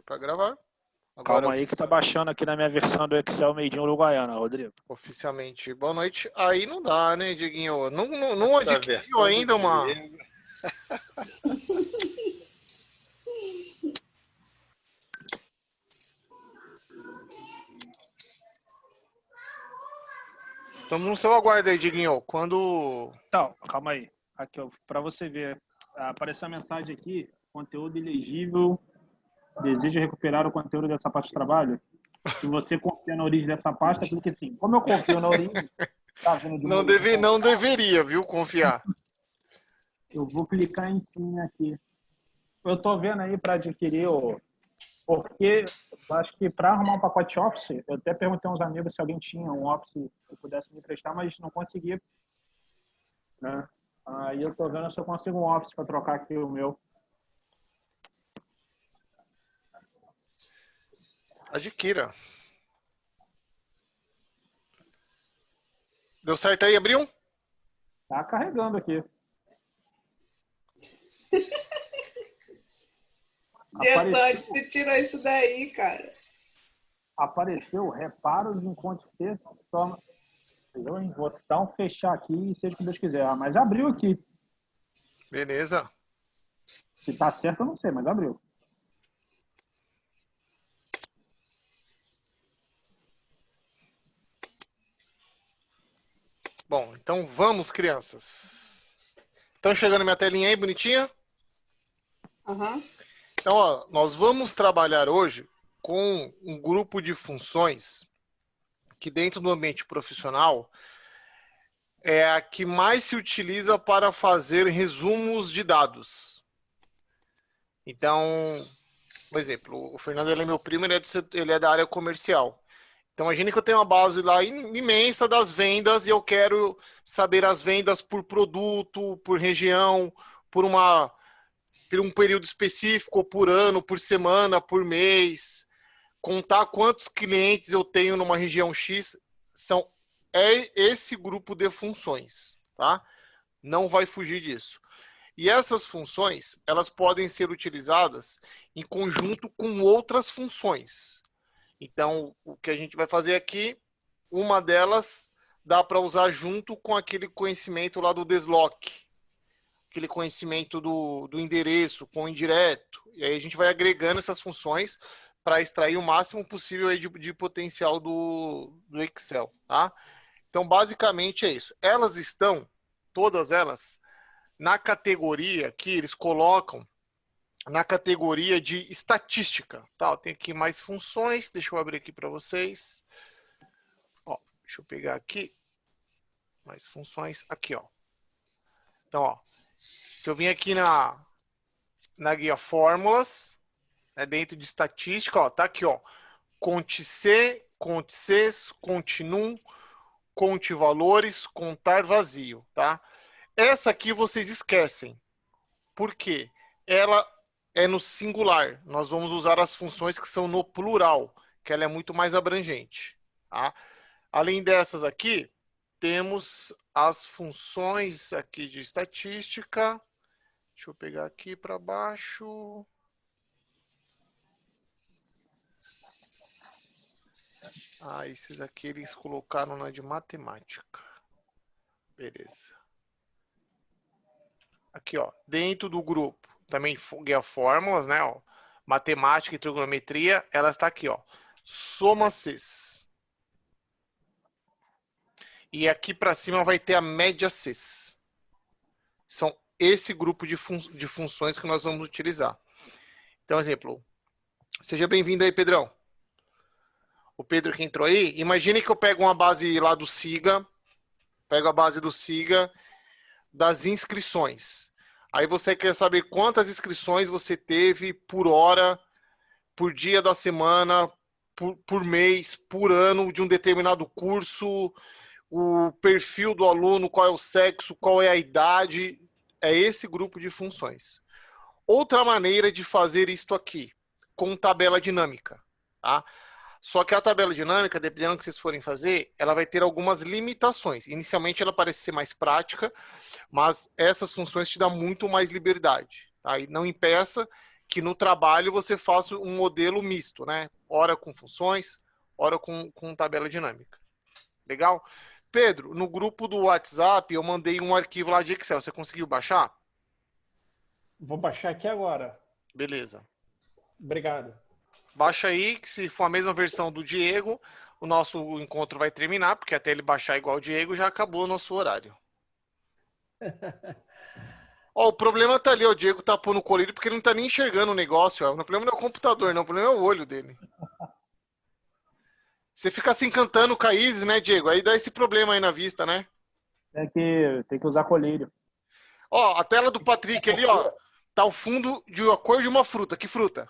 para gravar. Agora Calma aí que tá baixando aqui na minha versão do Excel Made in Uruguaiana, Rodrigo. Oficialmente. Boa noite. Aí não dá, né, Dieguinho? Não Essa adquiriu versão ainda do uma... Diego. Estamos no seu aguardo aí, Dieguinho. Quando... Então, calma aí. Aqui, ó, para você ver. Apareceu a mensagem aqui, conteúdo ilegível, deseja recuperar o conteúdo dessa pasta de trabalho. Se você confia na origem dessa pasta, clique assim. Como eu confio na origem, tá vendo de não deveria, viu, confiar. Eu vou clicar em sim aqui. Eu tô vendo aí para adquirir porque eu acho que para arrumar um pacote Office, eu até perguntei a uns amigos se alguém tinha um Office que eu pudesse me emprestar, mas não consegui, né? Aí eu tô vendo se eu consigo um Office para trocar aqui o meu. Adquira. Deu certo aí, abriu? Tá carregando aqui. De onde você tirou isso daí, cara? Apareceu reparos em Conte-C. Vou então fechar aqui e seja o que Deus quiser. Mas abriu aqui. Beleza. Se tá certo, eu não sei, mas abriu. Bom, então vamos, crianças. Estão chegando minha telinha aí, bonitinha? Uhum. Então, ó, nós vamos trabalhar hoje com um grupo de funções que dentro do ambiente profissional é a que mais se utiliza para fazer resumos de dados. Então, por exemplo, o Fernando ele é meu primo, ele é da área comercial. Então, imagine que eu tenho uma base lá imensa das vendas e eu quero saber as vendas por produto, por região, por um período específico, ou por ano, por semana, por mês. Contar quantos clientes eu tenho numa região X é esse grupo de funções, tá? Não vai fugir disso. E essas funções, elas podem ser utilizadas em conjunto com outras funções. Então, o que a gente vai fazer aqui, uma delas dá para usar junto com aquele conhecimento lá do desloc, aquele conhecimento do endereço com o indireto. E aí a gente vai agregando essas funções para extrair o máximo possível aí de potencial do Excel, tá? Então, basicamente é isso. Elas estão, todas elas, na categoria que eles colocam, na categoria de estatística. Tá, tem aqui mais funções, deixa eu abrir aqui para vocês. Ó, deixa eu pegar aqui. Mais funções, aqui, ó. Então, ó, se eu vim aqui na guia fórmulas, dentro de estatística, ó, tá aqui, ó. Conte C, conte Cs, conte num, conte valores, contar vazio, tá? Essa aqui vocês esquecem. Por quê? Ela é no singular. Nós vamos usar as funções que são no plural, que ela é muito mais abrangente, tá? Além dessas aqui, temos as funções aqui de estatística. Deixa eu pegar aqui para baixo. Esses aqui eles colocaram na de matemática. Beleza. Aqui, ó, dentro do grupo, também guia fórmulas, né, ó, matemática e trigonometria, ela está aqui, ó, soma Cs. E aqui para cima vai ter a média Cs. São esse grupo de funções que nós vamos utilizar. Então, exemplo, seja bem-vindo aí, Pedrão. O Pedro que entrou aí, imagine que eu pego uma base lá do SIGA, pego a base do SIGA das inscrições. Aí você quer saber quantas inscrições você teve por hora, por dia da semana, por mês, por ano de um determinado curso, o perfil do aluno, qual é o sexo, qual é a idade. É esse grupo de funções. Outra maneira de fazer isto aqui, com tabela dinâmica, tá? Só que a tabela dinâmica, dependendo do que vocês forem fazer, ela vai ter algumas limitações. Inicialmente ela parece ser mais prática, mas essas funções te dão muito mais liberdade. Tá? E não impeça que no trabalho você faça um modelo misto, né? Ora com funções, ora com tabela dinâmica. Legal? Pedro, no grupo do WhatsApp eu mandei um arquivo lá de Excel. Você conseguiu baixar? Vou baixar aqui agora. Beleza. Obrigado. Baixa aí, que se for a mesma versão do Diego, o nosso encontro vai terminar, porque até ele baixar igual o Diego, já acabou o nosso horário. Ó, o problema tá ali, ó, o Diego tá pondo o colírio porque ele não tá nem enxergando o negócio. Ó. O problema não é o computador, não, o problema é o olho dele. Você fica se encantando com a Isis, né, Diego? Aí dá esse problema aí na vista, né? Tem que usar colírio. Ó, a tela do Patrick ali, ó, tá o fundo de a cor de uma fruta. Que fruta?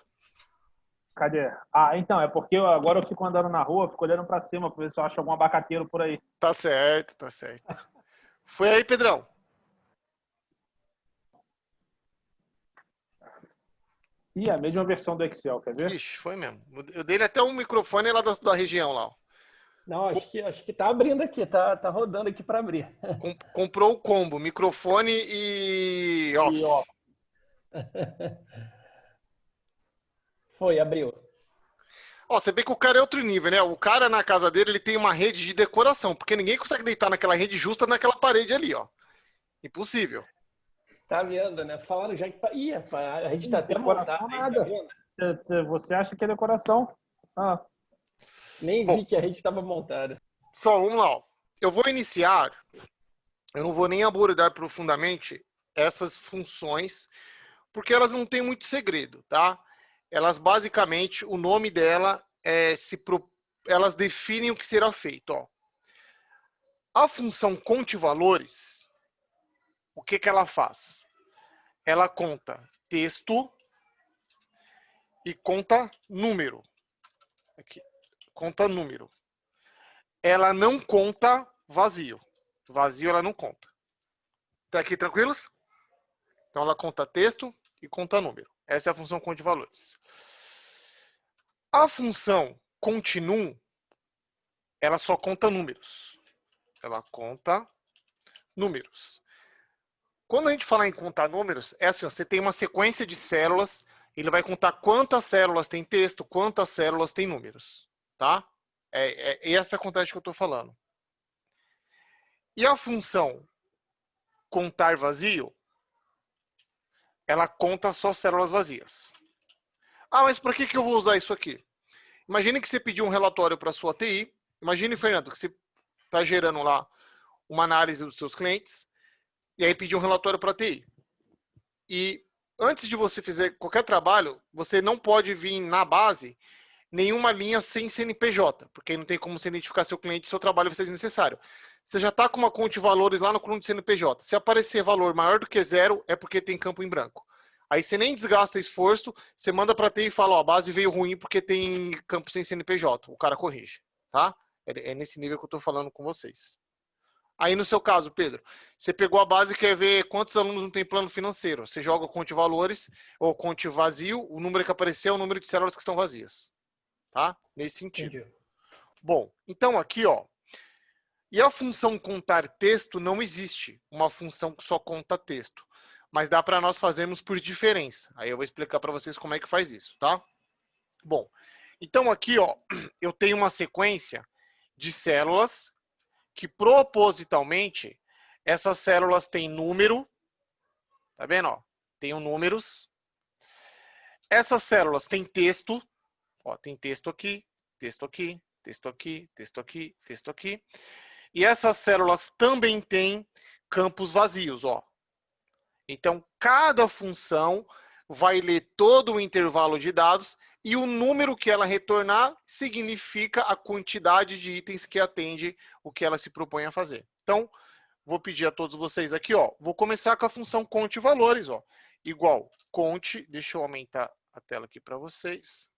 Cadê? Ah, então, é porque agora eu fico andando na rua, fico olhando pra cima pra ver se eu acho algum abacateiro por aí. Tá certo, tá certo. Foi aí, Pedrão. Ih, a mesma versão do Excel, quer ver? Ixi, foi mesmo. Eu dei até um microfone lá da região lá, ó. Não, acho que tá abrindo aqui, tá rodando aqui para abrir. Comprou o combo, microfone e Office. E, ó, Foi, abriu. Ó, você vê que o cara é outro nível, né? O cara na casa dele, ele tem uma rede de decoração, porque ninguém consegue deitar naquela rede justa naquela parede ali, ó. Impossível. Tá vendo, né? Falaram já que... Ih, rapaz, a gente tá até decoração montada. nada. Você acha que é decoração? Ah, Nem Bom. vi que a gente tava montada. Só, vamos lá, ó. Eu vou iniciar, eu não vou nem abordar profundamente essas funções, porque elas não têm muito segredo, tá? Elas basicamente, o nome dela é elas definem o que será feito, ó. A função conte valores, o que ela faz? Ela conta texto e conta número. Aqui, conta número. Ela não conta vazio. Vazio ela não conta. Tá aqui tranquilos? Então ela conta texto e conta número. Essa é a função conte valores. A função continue, ela só conta números. Ela conta números. Quando a gente fala em contar números, é assim, ó, você tem uma sequência de células, ele vai contar quantas células tem texto, quantas células tem números, tá? É essa a contagem que eu estou falando. E a função contar vazio, ela conta só células vazias. Ah, mas para que eu vou usar isso aqui? Imagine que você pediu um relatório para a sua TI. Imagine, Fernando, que você está gerando lá uma análise dos seus clientes e aí pediu um relatório para a TI. E antes de você fazer qualquer trabalho, você não pode vir na base nenhuma linha sem CNPJ, porque aí não tem como você identificar seu cliente e seu trabalho vai ser desnecessário. Você já está com uma conta de valores lá no coluna de CNPJ. Se aparecer valor maior do que 0, é porque tem campo em branco. Aí você nem desgasta esforço, você manda para TI e fala, ó, a base veio ruim porque tem campo sem CNPJ. O cara corrige, tá? É nesse nível que eu estou falando com vocês. Aí no seu caso, Pedro, você pegou a base e quer ver quantos alunos não tem plano financeiro. Você joga o conte valores ou conte vazio, o número que apareceu é o número de células que estão vazias. Tá? Nesse sentido. Entendi. Bom, então aqui, ó. E a função contar texto não existe uma função que só conta texto. Mas dá para nós fazermos por diferença. Aí eu vou explicar para vocês como é que faz isso, tá? Bom, então aqui, ó, eu tenho uma sequência de células que propositalmente essas células têm número, tá vendo, ó? Tem números. Essas células têm texto, ó, tem texto aqui, texto aqui, texto aqui, texto aqui, texto aqui. E essas células também têm campos vazios, ó. Então, cada função vai ler todo o intervalo de dados e o número que ela retornar significa a quantidade de itens que atende o que ela se propõe a fazer. Então, vou pedir a todos vocês aqui, ó, vou começar com a função conte valores, ó, igual conte, deixa eu aumentar a tela aqui para vocês.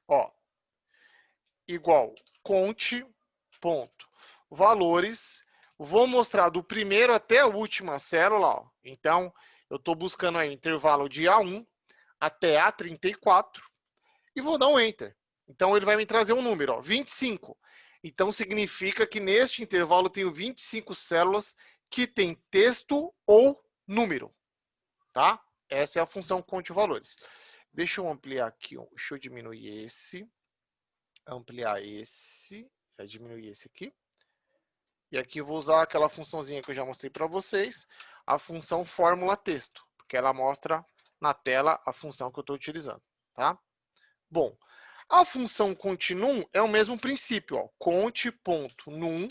Ó, igual conte, ponto, valores, vou mostrar do primeiro até a última célula, ó. Então, eu estou buscando aí o intervalo de A1 até A34 e vou dar um Enter. Então, ele vai me trazer um número, ó, 25. Então, significa que neste intervalo eu tenho 25 células que tem texto ou número, tá? Essa é a função conte valores. Deixa eu ampliar aqui, deixa eu diminuir esse, ampliar esse, vai diminuir esse aqui. E aqui eu vou usar aquela funçãozinha que eu já mostrei para vocês, a função fórmula texto, porque ela mostra na tela a função que eu estou utilizando, tá? Bom, a função conte_num é o mesmo princípio, ó, conte.num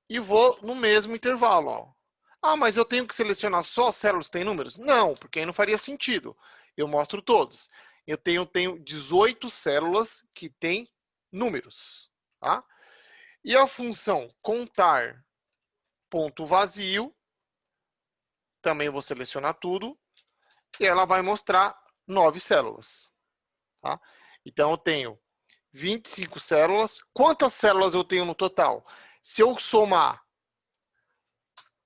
e vou no mesmo intervalo, ó. Ah, mas eu tenho que selecionar só células que têm números? Não, porque aí não faria sentido. Eu mostro todos. Eu tenho 18 células que têm números, tá? E a função contar ponto vazio, também vou selecionar tudo, e ela vai mostrar 9 células. Tá? Então, eu tenho 25 células. Quantas células eu tenho no total? Se eu somar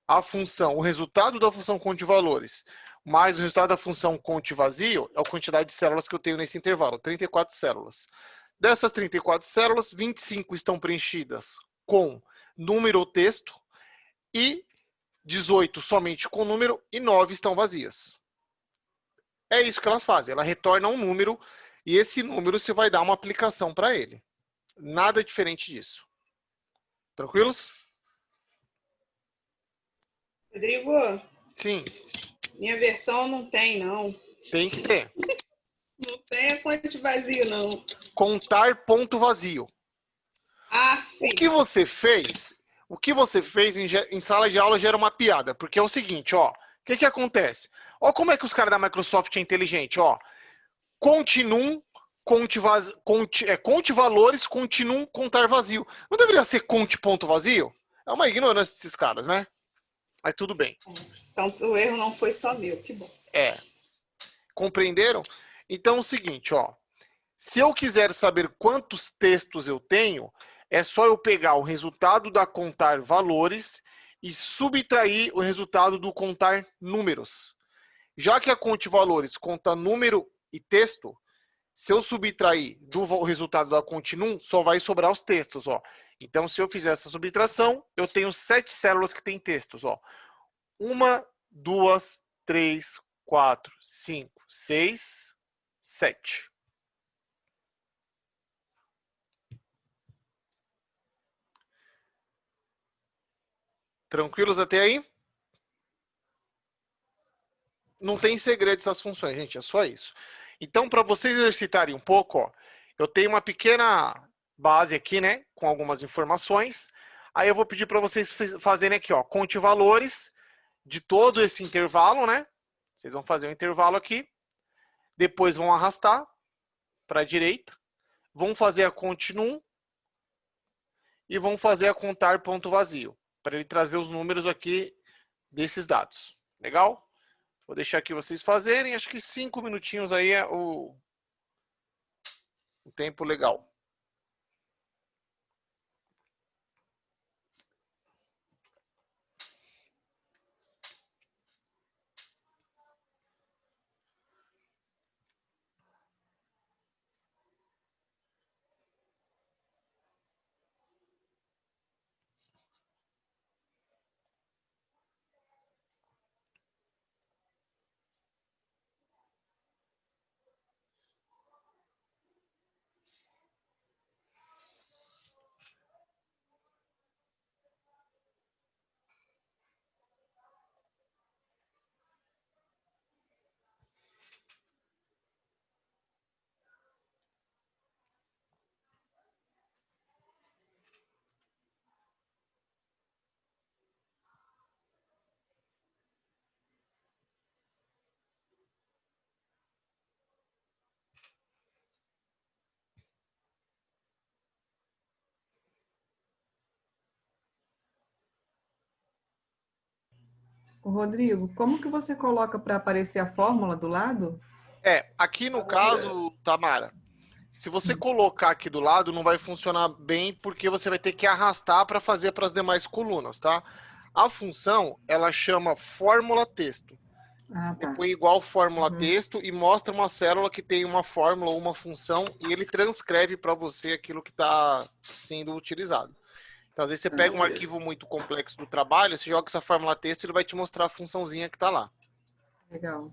a função, o resultado da função conte valores, mais o resultado da função conte vazio, é a quantidade de células que eu tenho nesse intervalo, 34 células. Dessas 34 células, 25 estão preenchidas com número ou texto e 18 somente com número e 9 estão vazias. É isso que elas fazem. Ela retorna um número e esse número você vai dar uma aplicação para ele. Nada diferente disso. Tranquilos? Rodrigo, Sim. minha versão não tem, não. Tem que ter. Não tem a conte vazio, não. Contar ponto vazio. Ah, sim. O que você fez em sala de aula gera uma piada, porque é o seguinte, ó, o que acontece? Ó como é que os caras da Microsoft é inteligente, ó. Conte_num, conte valores, conte_num, contar vazio. Não deveria ser conte ponto vazio? É uma ignorância desses caras, né? Mas tudo bem. Então o erro não foi só meu, que bom. É. Compreenderam? Então é o seguinte, ó. Se eu quiser saber quantos textos eu tenho, é só eu pegar o resultado da contar valores e subtrair o resultado do contar números. Já que a conte valores conta número e texto, se eu subtrair do resultado da conte_num, só vai sobrar os textos, ó. Então, se eu fizer essa subtração, eu tenho 7 células que têm textos, ó. 1, 2, 3, 4, 5, 6, 7. Tranquilos até aí? Não tem segredo essas funções, gente, é só isso. Então, para vocês exercitarem um pouco, ó, eu tenho uma pequena base aqui, né, com algumas informações. Aí eu vou pedir para vocês fazerem aqui, ó, conte valores de todo esse intervalo, né? Vocês vão fazer um intervalo aqui. Depois vão arrastar para a direita. Vão fazer a conte_num e vão fazer a contar ponto vazio, para ele trazer os números aqui desses dados. Legal? Vou deixar aqui vocês fazerem. Acho que 5 minutinhos aí é o tempo legal. Ô, Rodrigo, como que você coloca para aparecer a fórmula do lado? Aqui no caso, Tamara, se você colocar aqui do lado, não vai funcionar bem, porque você vai ter que arrastar para fazer para as demais colunas, tá? A função, ela chama fórmula texto. Ah, tá. Põe igual fórmula texto e mostra uma célula que tem uma fórmula ou uma função e ele transcreve para você aquilo que está sendo utilizado. Então, às vezes você pega um arquivo muito complexo do trabalho, você joga essa fórmula texto e ele vai te mostrar a funçãozinha que está lá. Legal.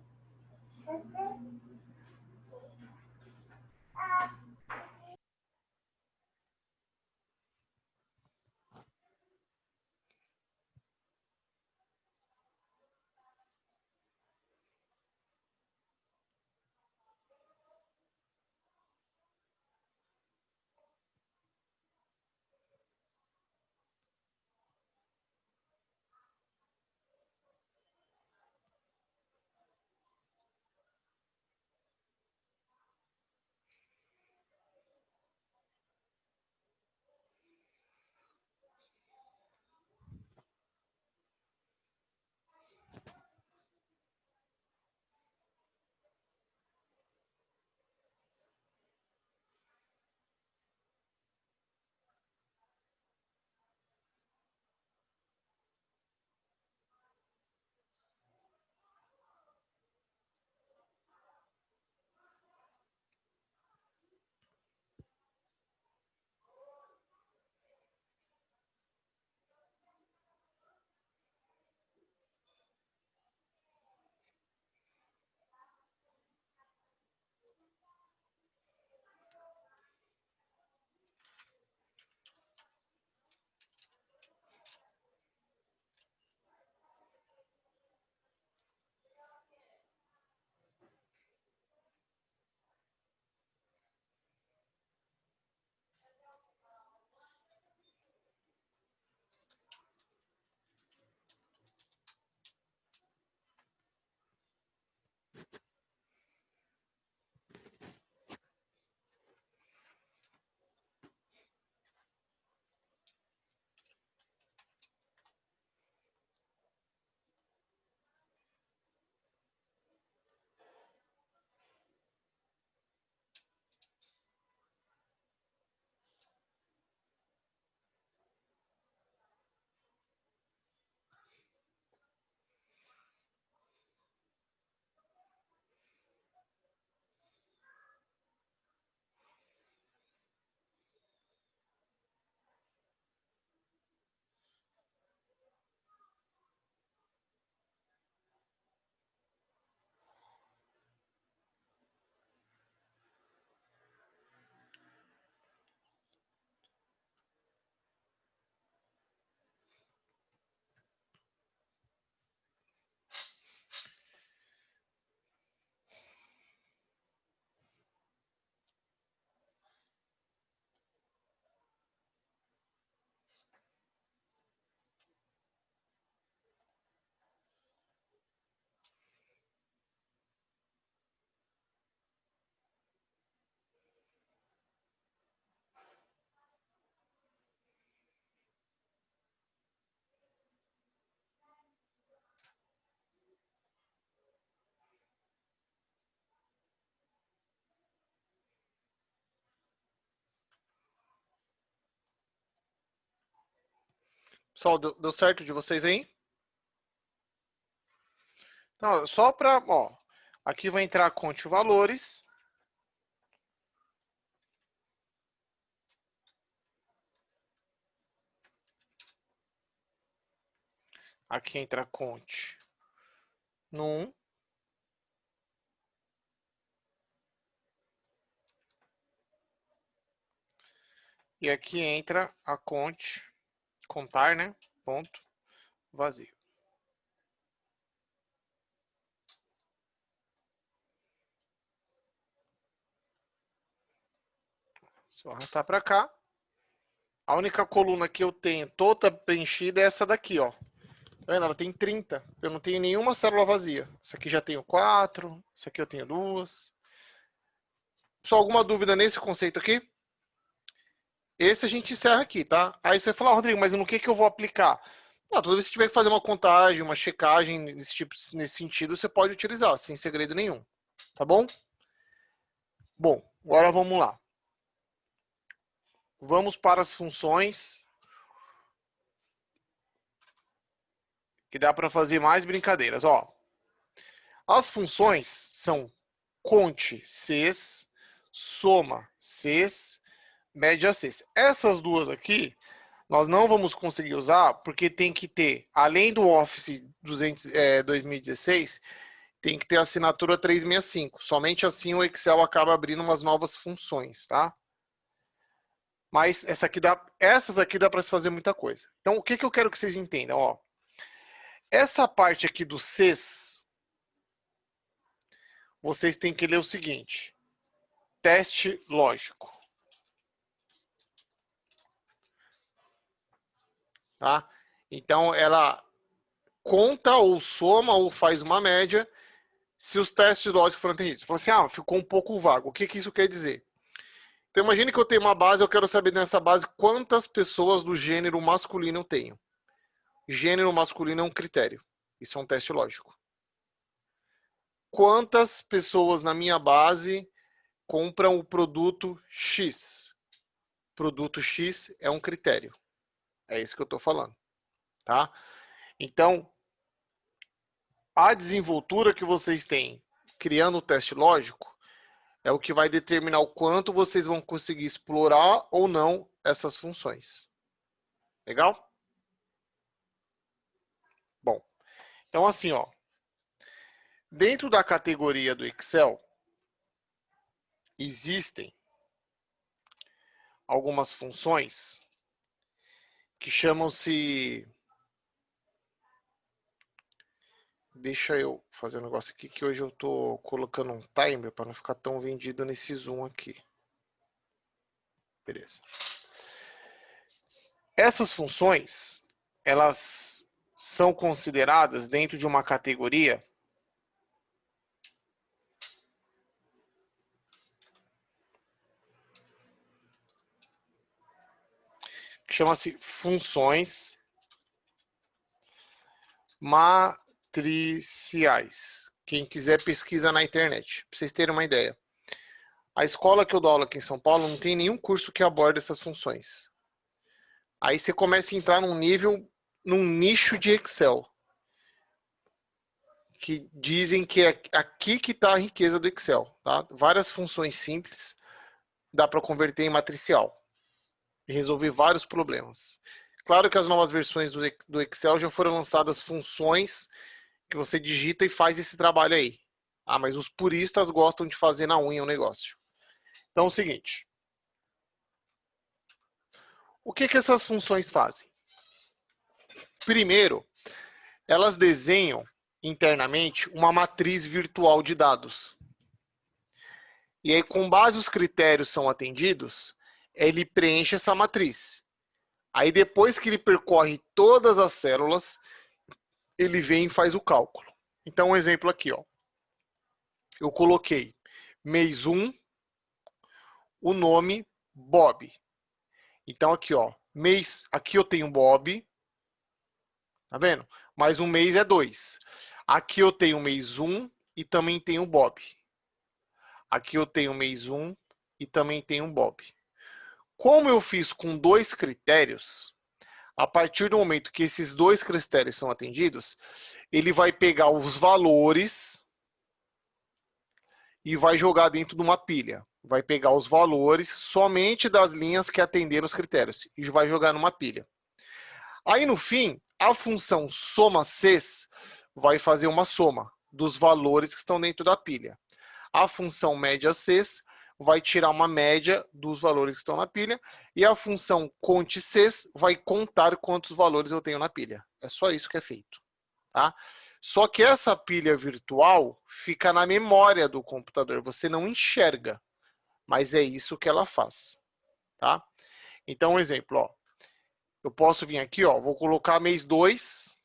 Pessoal, deu certo de vocês aí? Então, só para, ó, aqui vai entrar conte valores. Aqui entra conte num. E aqui entra a conte, contar, né? Ponto vazio. Se eu arrastar para cá, a única coluna que eu tenho toda preenchida é essa daqui, ó. Tá vendo? Ela tem 30. Eu não tenho nenhuma célula vazia. Essa aqui já tenho 4. Essa aqui eu tenho 2. Só alguma dúvida nesse conceito aqui? Esse a gente encerra aqui, tá? Aí você fala, Rodrigo, mas no que eu vou aplicar? Não, toda vez que você tiver que fazer uma contagem, uma checagem nesse sentido, você pode utilizar, sem segredo nenhum. Tá bom? Bom, agora vamos lá. Vamos para as funções. Que dá para fazer mais brincadeiras. Ó, as funções são conte Cs, soma Cs, média Cs. Essas duas aqui, nós não vamos conseguir usar, porque tem que ter, além do Office 2016, tem que ter assinatura 365. Somente assim o Excel acaba abrindo umas novas funções, tá? Mas essas aqui dá para se fazer muita coisa. Então, o que eu quero que vocês entendam? Ó, essa parte aqui do CES, vocês têm que ler o seguinte. Teste lógico. Tá? Então, ela conta ou soma ou faz uma média se os testes lógicos forem atendidos. Você fala assim, ficou um pouco vago. O que isso quer dizer? Então, imagine que eu tenho uma base, eu quero saber nessa base quantas pessoas do gênero masculino eu tenho. Gênero masculino é um critério. Isso é um teste lógico. Quantas pessoas na minha base compram o produto X? Produto X é um critério. É isso que eu estou falando. Tá? Então, a desenvoltura que vocês têm criando o teste lógico é o que vai determinar o quanto vocês vão conseguir explorar ou não essas funções. Legal? Bom, então assim, ó, dentro da categoria do Excel, existem algumas funções que chamam-se... Deixa eu fazer um negócio aqui que hoje eu tô colocando um timer para não ficar tão vendido nesse zoom aqui. Beleza. Essas funções, elas são consideradas dentro de uma categoria que chama-se funções matriciais. Quem quiser pesquisa na internet, para vocês terem uma ideia. A escola que eu dou aula aqui em São Paulo não tem nenhum curso que aborde essas funções. Aí você começa a entrar num nicho de Excel. Que dizem que é aqui que está a riqueza do Excel. Tá? Várias funções simples dá para converter em matricial. E resolver vários problemas. Claro que as novas versões do Excel já foram lançadas funções que você digita e faz esse trabalho aí. Mas os puristas gostam de fazer na unha o negócio. Então é o seguinte. O que essas funções fazem? Primeiro, elas desenham internamente uma matriz virtual de dados. E aí, com base os critérios são atendidos, ele preenche essa matriz. Aí, depois que ele percorre todas as células, ele vem e faz o cálculo. Então, um exemplo aqui, ó. Eu coloquei mês 1, o nome Bob. Então, aqui, ó, mês, aqui eu tenho Bob. Tá vendo? Mais um mês é 2. Aqui eu tenho mês 1 e também tenho Bob. Aqui eu tenho mês 1 e também tenho Bob. Como eu fiz com 2 critérios, a partir do momento que esses 2 critérios são atendidos, ele vai pegar os valores e vai jogar dentro de uma pilha. Vai pegar os valores somente das linhas que atenderam os critérios e vai jogar numa pilha. Aí, no fim, a função soma-ces vai fazer uma soma dos valores que estão dentro da pilha. A função média-ces vai tirar uma média dos valores que estão na pilha. E a função conte-ces vai contar quantos valores eu tenho na pilha. É só isso que é feito. Tá? Só que essa pilha virtual fica na memória do computador. Você não enxerga. Mas é isso que ela faz. Tá? Então, um exemplo, ó. Eu posso vir aqui, ó, vou colocar mês 2.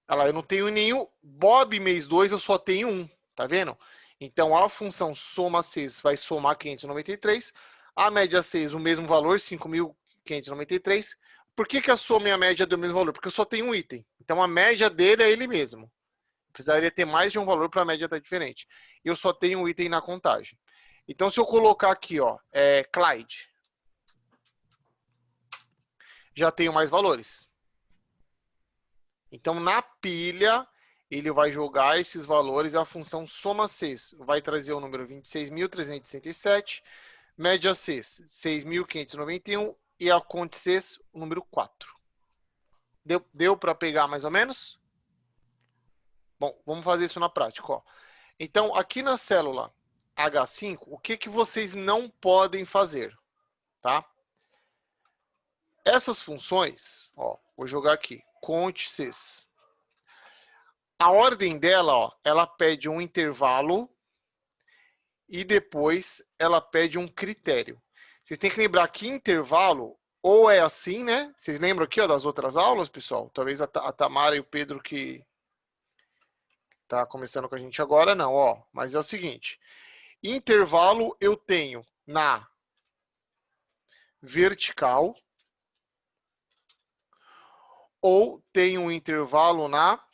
Olha lá, eu não tenho nenhum. Bob mês 2, eu só tenho 1. Tá vendo? Então, a função soma-ces vai somar 593. A média-ces, o mesmo valor, 5.593. Por que a soma e a média dão o mesmo valor? Porque eu só tenho um item. Então, a média dele é ele mesmo. Precisaria ter mais de um valor para a média estar diferente. Eu só tenho um item na contagem. Então, se eu colocar aqui, ó, Clyde, já tenho mais valores. Então, na pilha, ele vai jogar esses valores e a função soma-ces vai trazer o número 26.367, média-ces 6.591 e a conte-ces o número 4. Deu para pegar mais ou menos? Bom, vamos fazer isso na prática, ó. Então, aqui na célula H5, o que vocês não podem fazer, tá? Essas funções, ó, vou jogar aqui, cont.sys. A ordem dela, ó, ela pede um intervalo e depois ela pede um critério. Vocês têm que lembrar que intervalo ou é assim, né? Vocês lembram aqui, ó, das outras aulas, pessoal? Talvez a Tamara e o Pedro que tá começando com a gente agora, não, ó. Mas é o seguinte, intervalo eu tenho na vertical ou tenho um intervalo na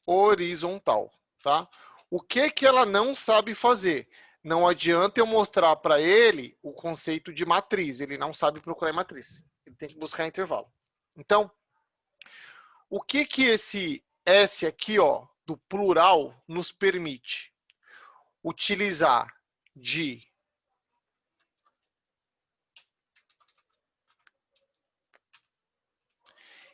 horizontal, tá? O que ela não sabe fazer? Não adianta eu mostrar para ele o conceito de matriz, ele não sabe procurar em matriz. Ele tem que buscar intervalo. Então, o que esse S aqui, ó, do plural, nos permite? Utilizar de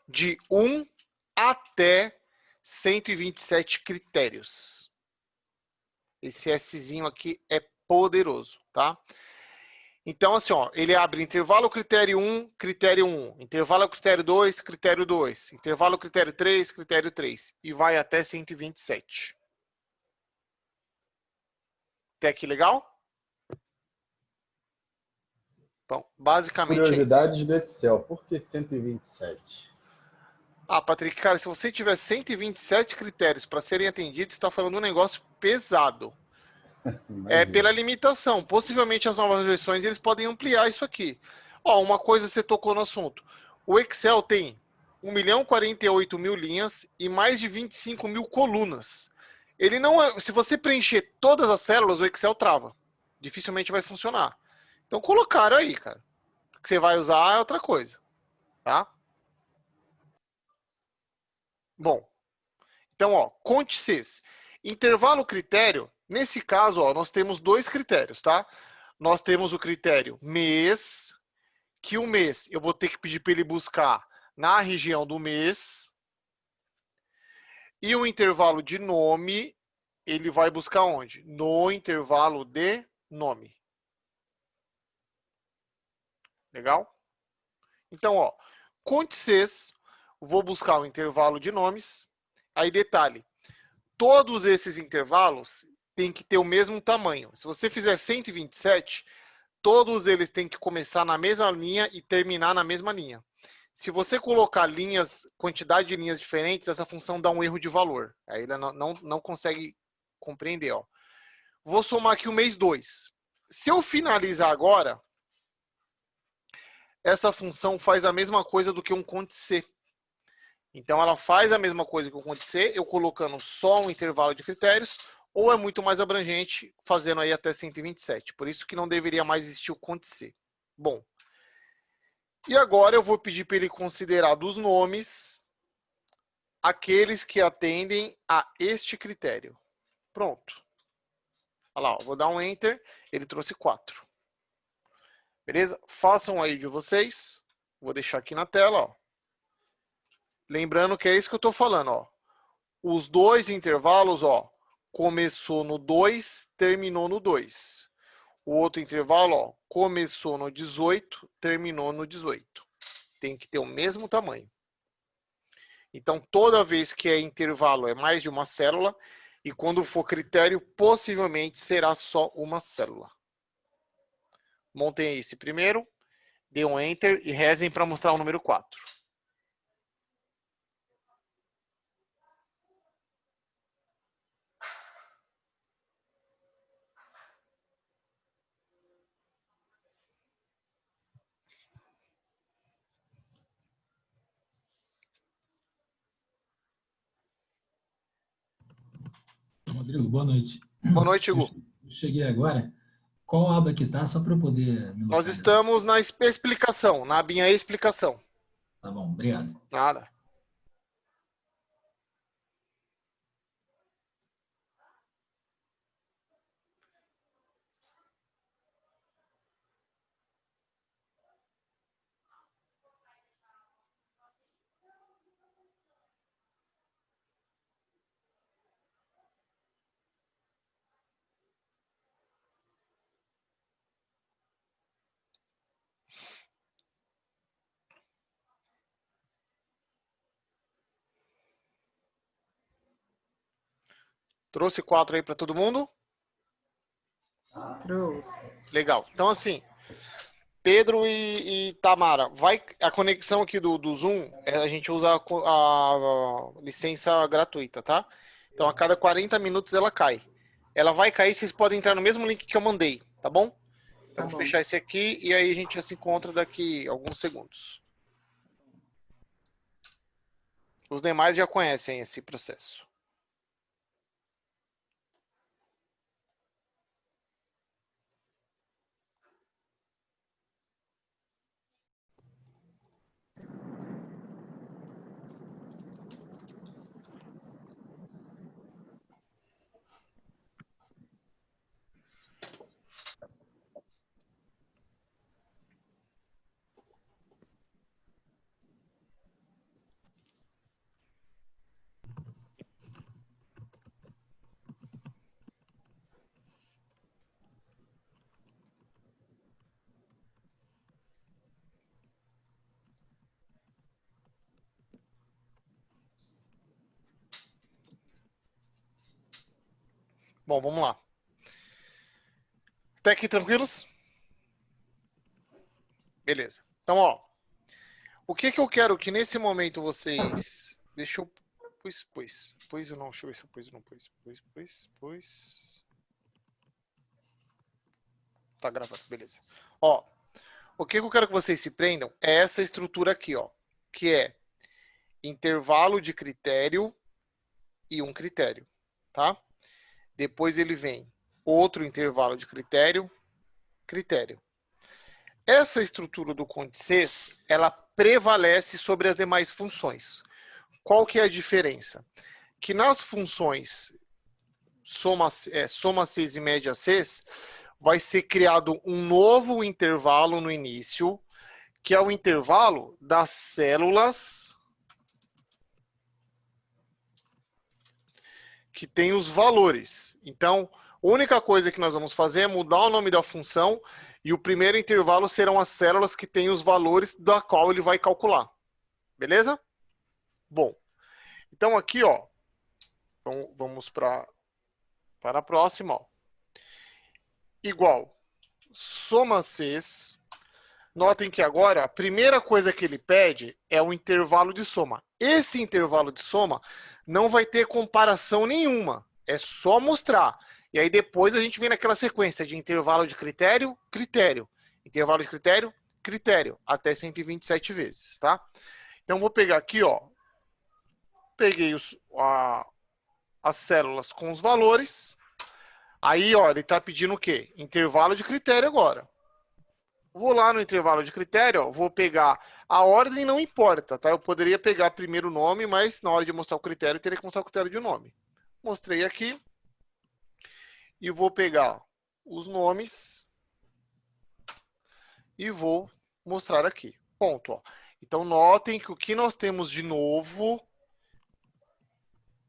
de 1 até 127 critérios. Esse Szinho aqui é poderoso, tá? Então, assim, ó, ele abre intervalo critério 1, critério 1, intervalo critério 2, critério 2, intervalo critério 3, critério 3, e vai até 127. Até aqui legal? Bom, basicamente Curiosidades do Excel. Por que 127? Ah, Patrick, cara, se você tiver 127 critérios para serem atendidos, você está falando um negócio pesado. É Imagina. pela limitação. Possivelmente as novas versões eles podem ampliar isso aqui. Ó, uma coisa você tocou no assunto. O Excel tem 1.048.000 linhas e mais de 25.000 colunas. Ele não é, se você preencher todas as células, o Excel trava. Dificilmente vai funcionar. Então colocaram aí, cara. O que você vai usar é outra coisa, tá? Bom, então, ó, cont.sys. Intervalo critério, nesse caso, ó, nós temos dois critérios, tá? Nós temos o critério mês, que o mês eu vou ter que pedir para ele buscar na região do mês. E o intervalo de nome, ele vai buscar onde? No intervalo de nome. Legal? Então, ó, cont.sys, vou buscar o intervalo de nomes. Aí, detalhe, todos esses intervalos têm que ter o mesmo tamanho. Se você fizer 127, todos eles têm que começar na mesma linha e terminar na mesma linha. Se você colocar linhas, quantidade de linhas diferentes, essa função dá um erro de valor. Aí ela não consegue compreender. Ó. Vou somar aqui o mês 2. Se eu finalizar agora, essa função faz a mesma coisa do que um cont.c. Então, ela faz a mesma coisa que o cont.c, eu colocando só um intervalo de critérios, ou é muito mais abrangente, fazendo aí até 127. Por isso que não deveria mais existir o cont.c. Bom, e agora eu vou pedir para ele considerar dos nomes aqueles que atendem a este critério. Pronto. Olha lá, ó, vou dar um Enter, ele trouxe 4. Beleza? Façam aí de vocês. Vou deixar aqui na tela, ó. Lembrando que é isso que eu estou falando, ó. Os dois intervalos, ó, começou no 2, terminou no 2. O outro intervalo, ó, começou no 18, terminou no 18. Tem que ter o mesmo tamanho. Então, toda vez que é intervalo é mais de uma célula, e quando for critério, possivelmente será só uma célula. Montem esse primeiro, dê um Enter e rezem para mostrar o número 4. Rodrigo, boa noite. Boa noite, Hugo. Eu cheguei agora. Qual aba que tá, só para eu poder me Nós localizar? estamos na explicação, na abinha explicação. Tá bom, obrigado. Nada. Trouxe 4 aí para todo mundo? Trouxe. Legal. Então, assim, Pedro e Tamara, a conexão aqui do Zoom, a gente usa a licença gratuita, tá? Então, a cada 40 minutos ela cai. Ela vai cair, vocês podem entrar no mesmo link que eu mandei, tá bom? Tá Então, vou bom. fechar esse aqui e aí a gente já se encontra daqui a alguns segundos. Os demais já conhecem esse processo. Bom, vamos lá. Até aqui tranquilos? Beleza. Então, ó, o que eu quero que nesse momento vocês... Deixa eu... Pois eu não, deixa eu ver se eu pus ou não pus. Tá gravando, beleza. Ó, o que eu quero que vocês se prendam é essa estrutura aqui, ó, que é intervalo de critério e um critério, tá? Depois ele vem outro intervalo de critério. Essa estrutura do Conte-Ces, ela prevalece sobre as demais funções. Qual que é a diferença? Que nas funções soma 6 e média 6, vai ser criado um novo intervalo no início, que é o intervalo das células que tem os valores. Então, a única coisa que nós vamos fazer é mudar o nome da função e o primeiro intervalo serão as células que têm os valores da qual ele vai calcular. Beleza? Bom, então aqui, ó, vamos para a próxima, ó. Igual, soma 6. Notem que agora a primeira coisa que ele pede é o intervalo de soma. Esse intervalo de soma não vai ter comparação nenhuma. É só mostrar. E aí depois a gente vem naquela sequência de intervalo de critério, critério. Intervalo de critério, critério. Até 127 vezes, tá? Então vou pegar aqui, ó. Peguei as células com os valores. Aí, ó, ele está pedindo o quê? Intervalo de critério agora. Vou lá no intervalo de critério, ó, vou pegar a ordem, não importa, tá? Eu poderia pegar primeiro o nome, mas na hora de mostrar o critério, eu teria que mostrar o critério de nome. Mostrei aqui. E vou pegar os nomes e vou mostrar aqui. Ponto, ó. Então, notem que o que nós temos de novo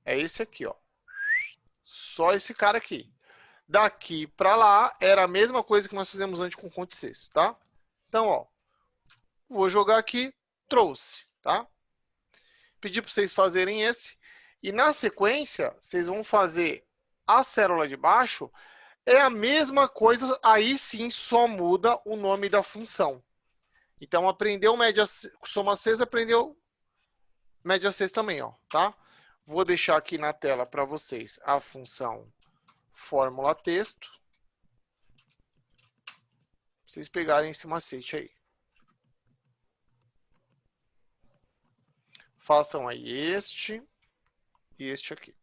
é esse aqui, ó. Só esse cara aqui. Daqui para lá era a mesma coisa que nós fizemos antes com o Conte 6, tá? Então, ó, vou jogar aqui, trouxe, tá? Pedi para vocês fazerem esse. E na sequência, vocês vão fazer a célula de baixo, é a mesma coisa, aí sim só muda o nome da função. Então, aprendeu média, soma 6, aprendeu média 6 também, ó, tá? Vou deixar aqui na tela para vocês a função fórmula texto. Vocês pegarem esse macete aí. Façam aí este e este aqui.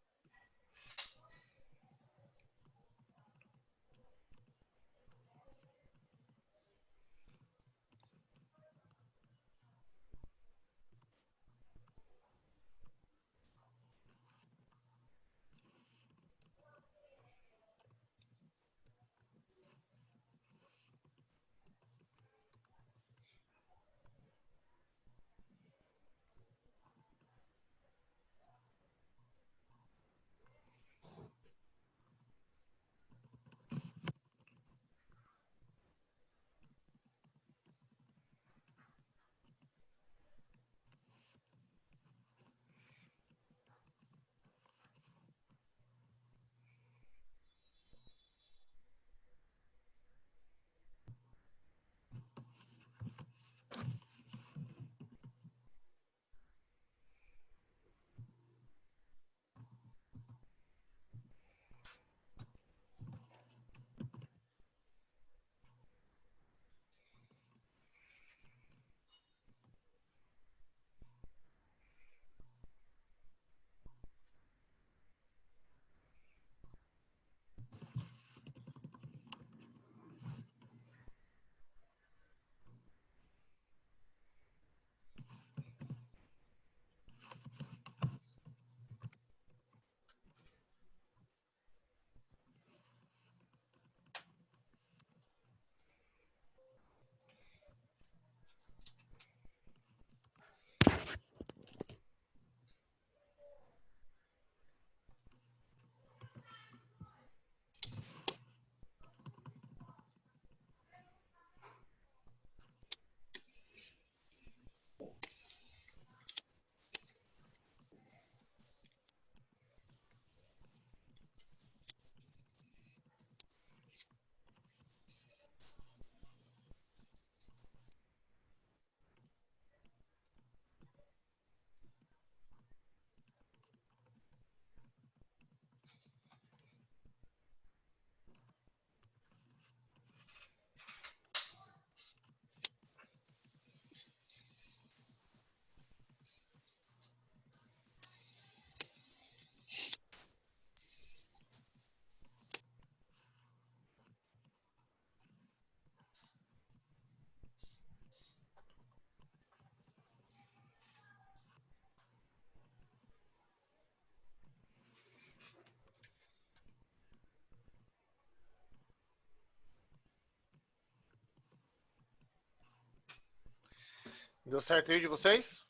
Deu certo aí de vocês?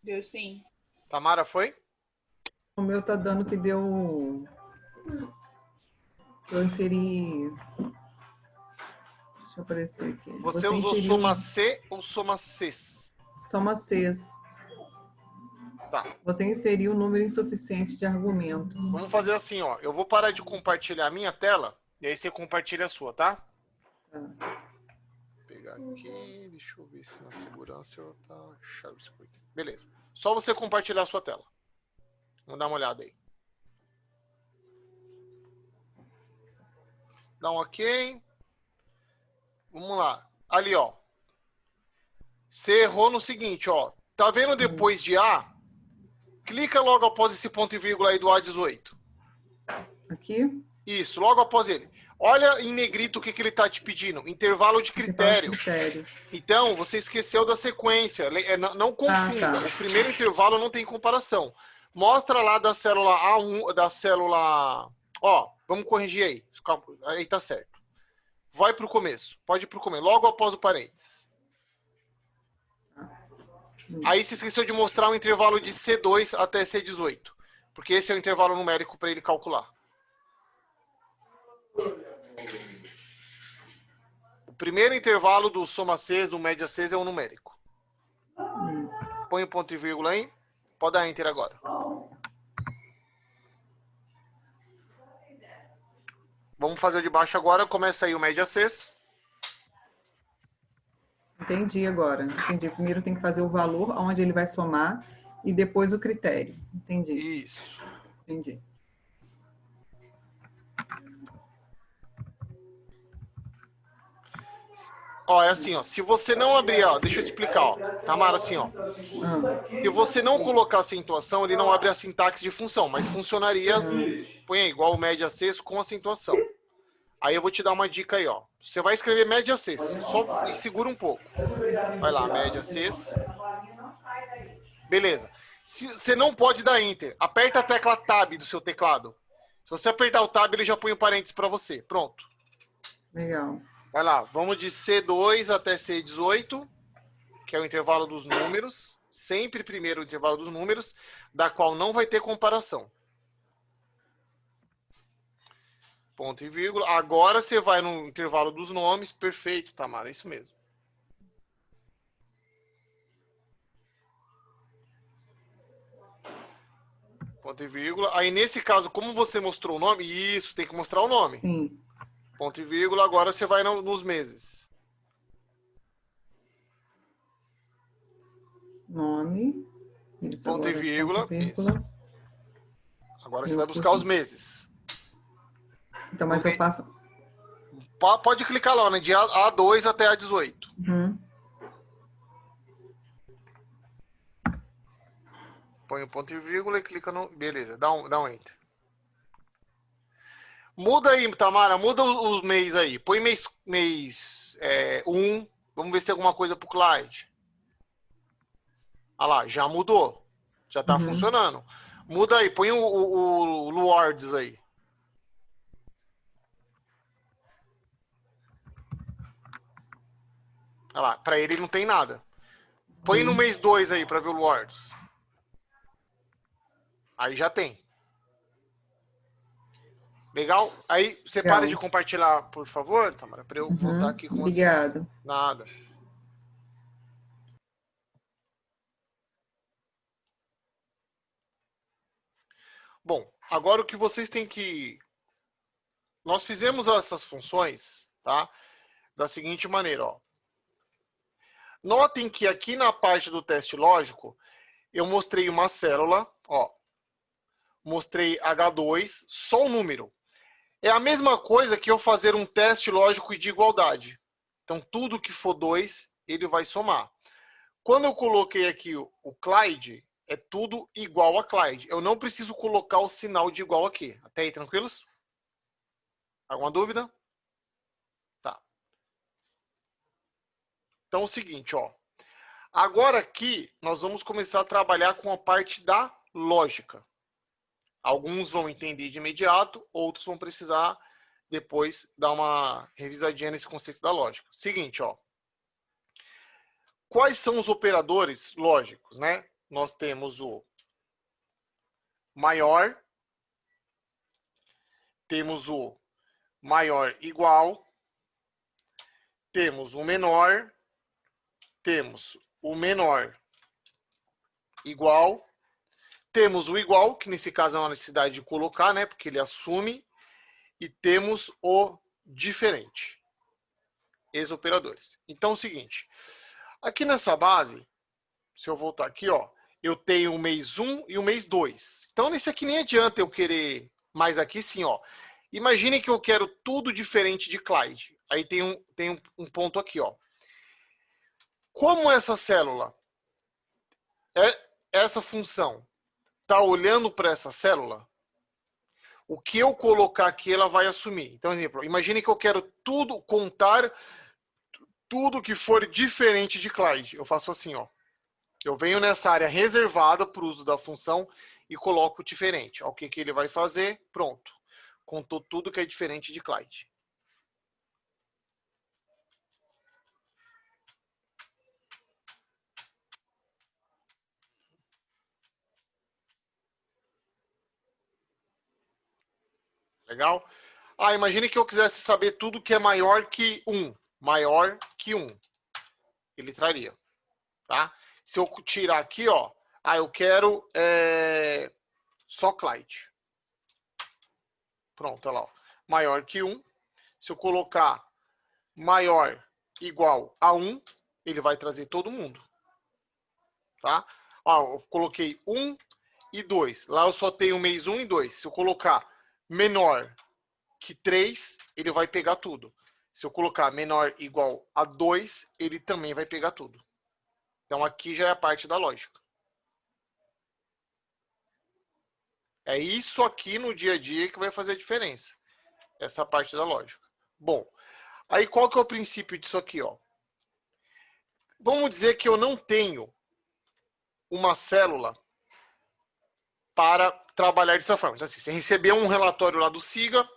Deu sim. Tamara, foi? O meu tá dando que deu. Eu inseri. Deixa eu aparecer aqui. Você usou soma C ou soma Cs? Soma Cs. Tá. Você inseriu um número insuficiente de argumentos. Vamos fazer assim, ó. Eu vou parar de compartilhar a minha tela e aí você compartilha a sua, tá? Vou pegar aqui, deixa eu ver se na segurança eu tá. Beleza. Só você compartilhar a sua tela. Vamos dar uma olhada aí. Dá um OK. Vamos lá. Ali, ó. Você errou no seguinte, ó. Tá vendo depois de A? Clica logo após esse ponto e vírgula aí do A18. Aqui? Isso, logo após ele. Olha em negrito o que ele tá te pedindo. Intervalo de critério. Então, você esqueceu da sequência. Não confunda. Tá. O primeiro intervalo não tem comparação. Mostra lá da célula A1, da célula... Ó, vamos corrigir aí. Aí tá certo. Vai pro começo. Pode ir pro começo. Logo após o parênteses. Aí você esqueceu de mostrar um intervalo de C2 até C18. Porque esse é o intervalo numérico para ele calcular. O primeiro intervalo do soma Cs, do média Cs, é o numérico. Põe o ponto e vírgula aí. Pode dar Enter agora. Vamos fazer o de baixo agora. Começa aí o média Cs. Entendi agora. Entendi. Primeiro tem que fazer o valor, onde ele vai somar, e depois o critério. Entendi. Isso. Entendi. Ó, é assim, ó. Se você não abrir, ó, deixa eu te explicar, ó. Tamara, assim, ó. Se você não colocar acentuação, ele não abre a sintaxe de função, mas funcionaria, põe aí, igual o média Cs com acentuação. Aí eu vou te dar uma dica aí, ó. Você vai escrever média Cs, só e segura um pouco. Vai lá, média Cs. Beleza. Você não pode dar Enter. Aperta a tecla Tab do seu teclado. Se você apertar o Tab, ele já põe o parênteses para você. Pronto. Legal. Vai lá, vamos de C2 até C18, que é o intervalo dos números. Sempre primeiro o intervalo dos números, da qual não vai ter comparação. Ponto e vírgula. Agora você vai no intervalo dos nomes. Perfeito, Tamara, é isso mesmo. Ponto e vírgula. Aí, nesse caso, como você mostrou o nome, isso, tem que mostrar o nome. Sim. Ponto e vírgula. Agora você vai nos meses. Nome. Isso, ponto e agora, vírgula. ponto e vírgula. Isso. Agora você vai buscar os meses. Então, mas eu passo... Pode clicar lá, né? De A2 até A18. Uhum. Põe o ponto e vírgula e clica no... Beleza, dá um Enter. Muda aí, Tamara, muda os mês aí. Põe mês 1. Vamos ver se tem alguma coisa pro Clyde. Ah lá, já mudou. Já tá funcionando. Muda aí, põe o Lourdes aí. Olha lá, pra ele não tem nada. Põe no mês 2 aí pra ver o Lourdes. Aí já tem. Legal? Aí você para de compartilhar, por favor, Tamara, para eu voltar aqui com vocês. Obrigado. Nada. Bom, agora o que vocês têm que... Nós fizemos essas funções, tá? Da seguinte maneira, ó. Notem que aqui na parte do teste lógico, eu mostrei uma célula, ó. Mostrei H2, só o número. É a mesma coisa que eu fazer um teste lógico de igualdade. Então, tudo que for 2, ele vai somar. Quando eu coloquei aqui o Clyde, é tudo igual a Clyde. Eu não preciso colocar o sinal de igual aqui. Até aí, tranquilos? Alguma dúvida? Tá. Então, é o seguinte, ó. Agora aqui, nós vamos começar a trabalhar com a parte da lógica. Alguns vão entender de imediato, outros vão precisar depois dar uma revisadinha nesse conceito da lógica. Seguinte, ó. quais são os operadores lógicos, né? Nós temos o maior, temos o maior igual, temos o menor, temos o menor igual, temos o igual, que nesse caso é uma necessidade de colocar, né? Porque ele assume, e temos o diferente. Esses operadores. Então é o seguinte, aqui nessa base, se eu voltar aqui, ó, eu tenho o mês 1 e o mês 2. Então nesse aqui nem adianta eu querer mais aqui sim, ó. Imagine que eu quero tudo diferente de Clyde. Aí tem um ponto aqui, ó. Como essa célula, essa função, está olhando para essa célula, o que eu colocar aqui, ela vai assumir. Então, exemplo, imagine que eu quero contar tudo que for diferente de Clyde. Eu faço assim, ó. Eu venho nessa área reservada para o uso da função e coloco diferente. Ó, o que ele vai fazer? Pronto. Contou tudo que é diferente de Clyde. Legal? Ah, imagine que eu quisesse saber tudo que é maior que 1. Maior que 1. Ele traria. Tá? Se eu tirar aqui, ó. Ah, eu quero só Clyde. Pronto, olha lá. Ó. Maior que 1. Se eu colocar maior igual a 1, ele vai trazer todo mundo. Tá? Ó, eu coloquei 1 e 2. Lá eu só tenho mês 1 e 2. Se eu colocar menor que 3, ele vai pegar tudo. Se eu colocar menor igual a 2, ele também vai pegar tudo. Então aqui já é a parte da lógica. É isso aqui no dia a dia que vai fazer a diferença. Essa parte da lógica. Bom, aí qual que é o princípio disso aqui, ó? Vamos dizer que eu não tenho uma célula para trabalhar dessa forma. Então, assim, você recebeu um relatório lá do SIGA,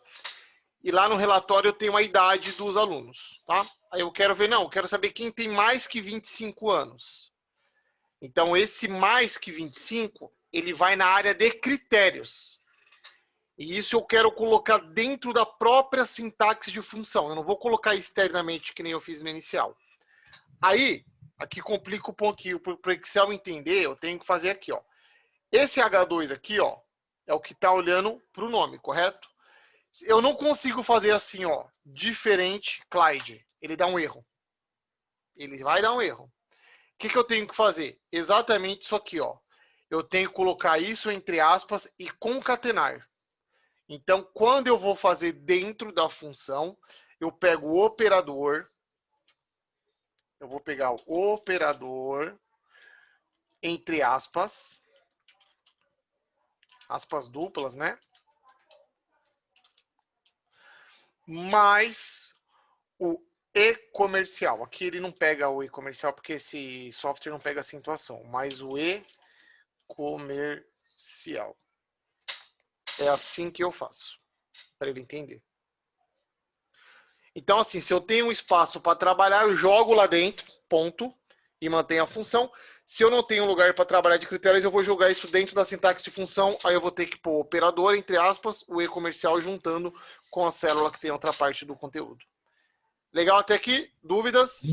e lá no relatório eu tenho a idade dos alunos, tá? Aí eu quero ver, não, eu quero saber quem tem mais que 25 anos. Então, esse mais que 25, ele vai na área de critérios. E isso eu quero colocar dentro da própria sintaxe de função. Eu não vou colocar externamente, que nem eu fiz no inicial. Aí, aqui complica um pouquinho. Para o Excel entender, eu tenho que fazer aqui, ó. Esse H2 aqui, ó, é o que está olhando para o nome, correto? Eu não consigo fazer assim, ó, diferente Clyde. Ele dá um erro. Ele vai dar um erro. O que eu tenho que fazer? Exatamente isso aqui, ó. Eu tenho que colocar isso entre aspas e concatenar. Então, quando eu vou fazer dentro da função, eu pego o operador. Eu vou pegar o operador entre aspas. Aspas duplas, né? Mais o e-comercial. Aqui ele não pega o e-comercial porque esse software não pega a acentuação, mas o e-comercial. É assim que eu faço, para ele entender. Então, assim, se eu tenho um espaço para trabalhar, eu jogo lá dentro, ponto, e mantenho a função. Se eu não tenho um lugar para trabalhar de critérios, eu vou jogar isso dentro da sintaxe de função, aí eu vou ter que pôr o operador, entre aspas, o e-comercial juntando com a célula que tem outra parte do conteúdo. Legal até aqui? Dúvidas?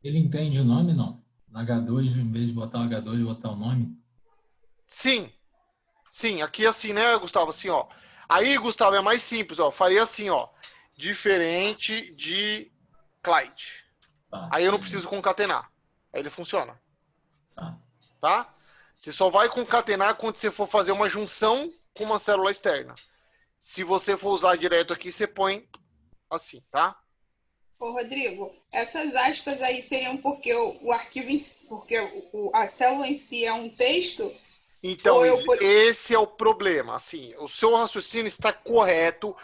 Ele entende o nome, não? No H2, em vez de botar o H2, botar o nome? Sim. Sim, aqui assim, né, Gustavo? Assim, ó. Aí, Gustavo, é mais simples, ó. Faria assim, ó. Diferente de Clyde. Tá. Aí eu não preciso concatenar. Aí ele funciona. Tá. Tá? Você só vai concatenar quando você for fazer uma junção com uma célula externa. Se você for usar direto aqui, você põe assim, tá? Ô, Rodrigo, essas aspas aí seriam porque o arquivo, porque a célula em si é um texto? Então, Ou esse é o problema. Assim, o seu raciocínio está correto.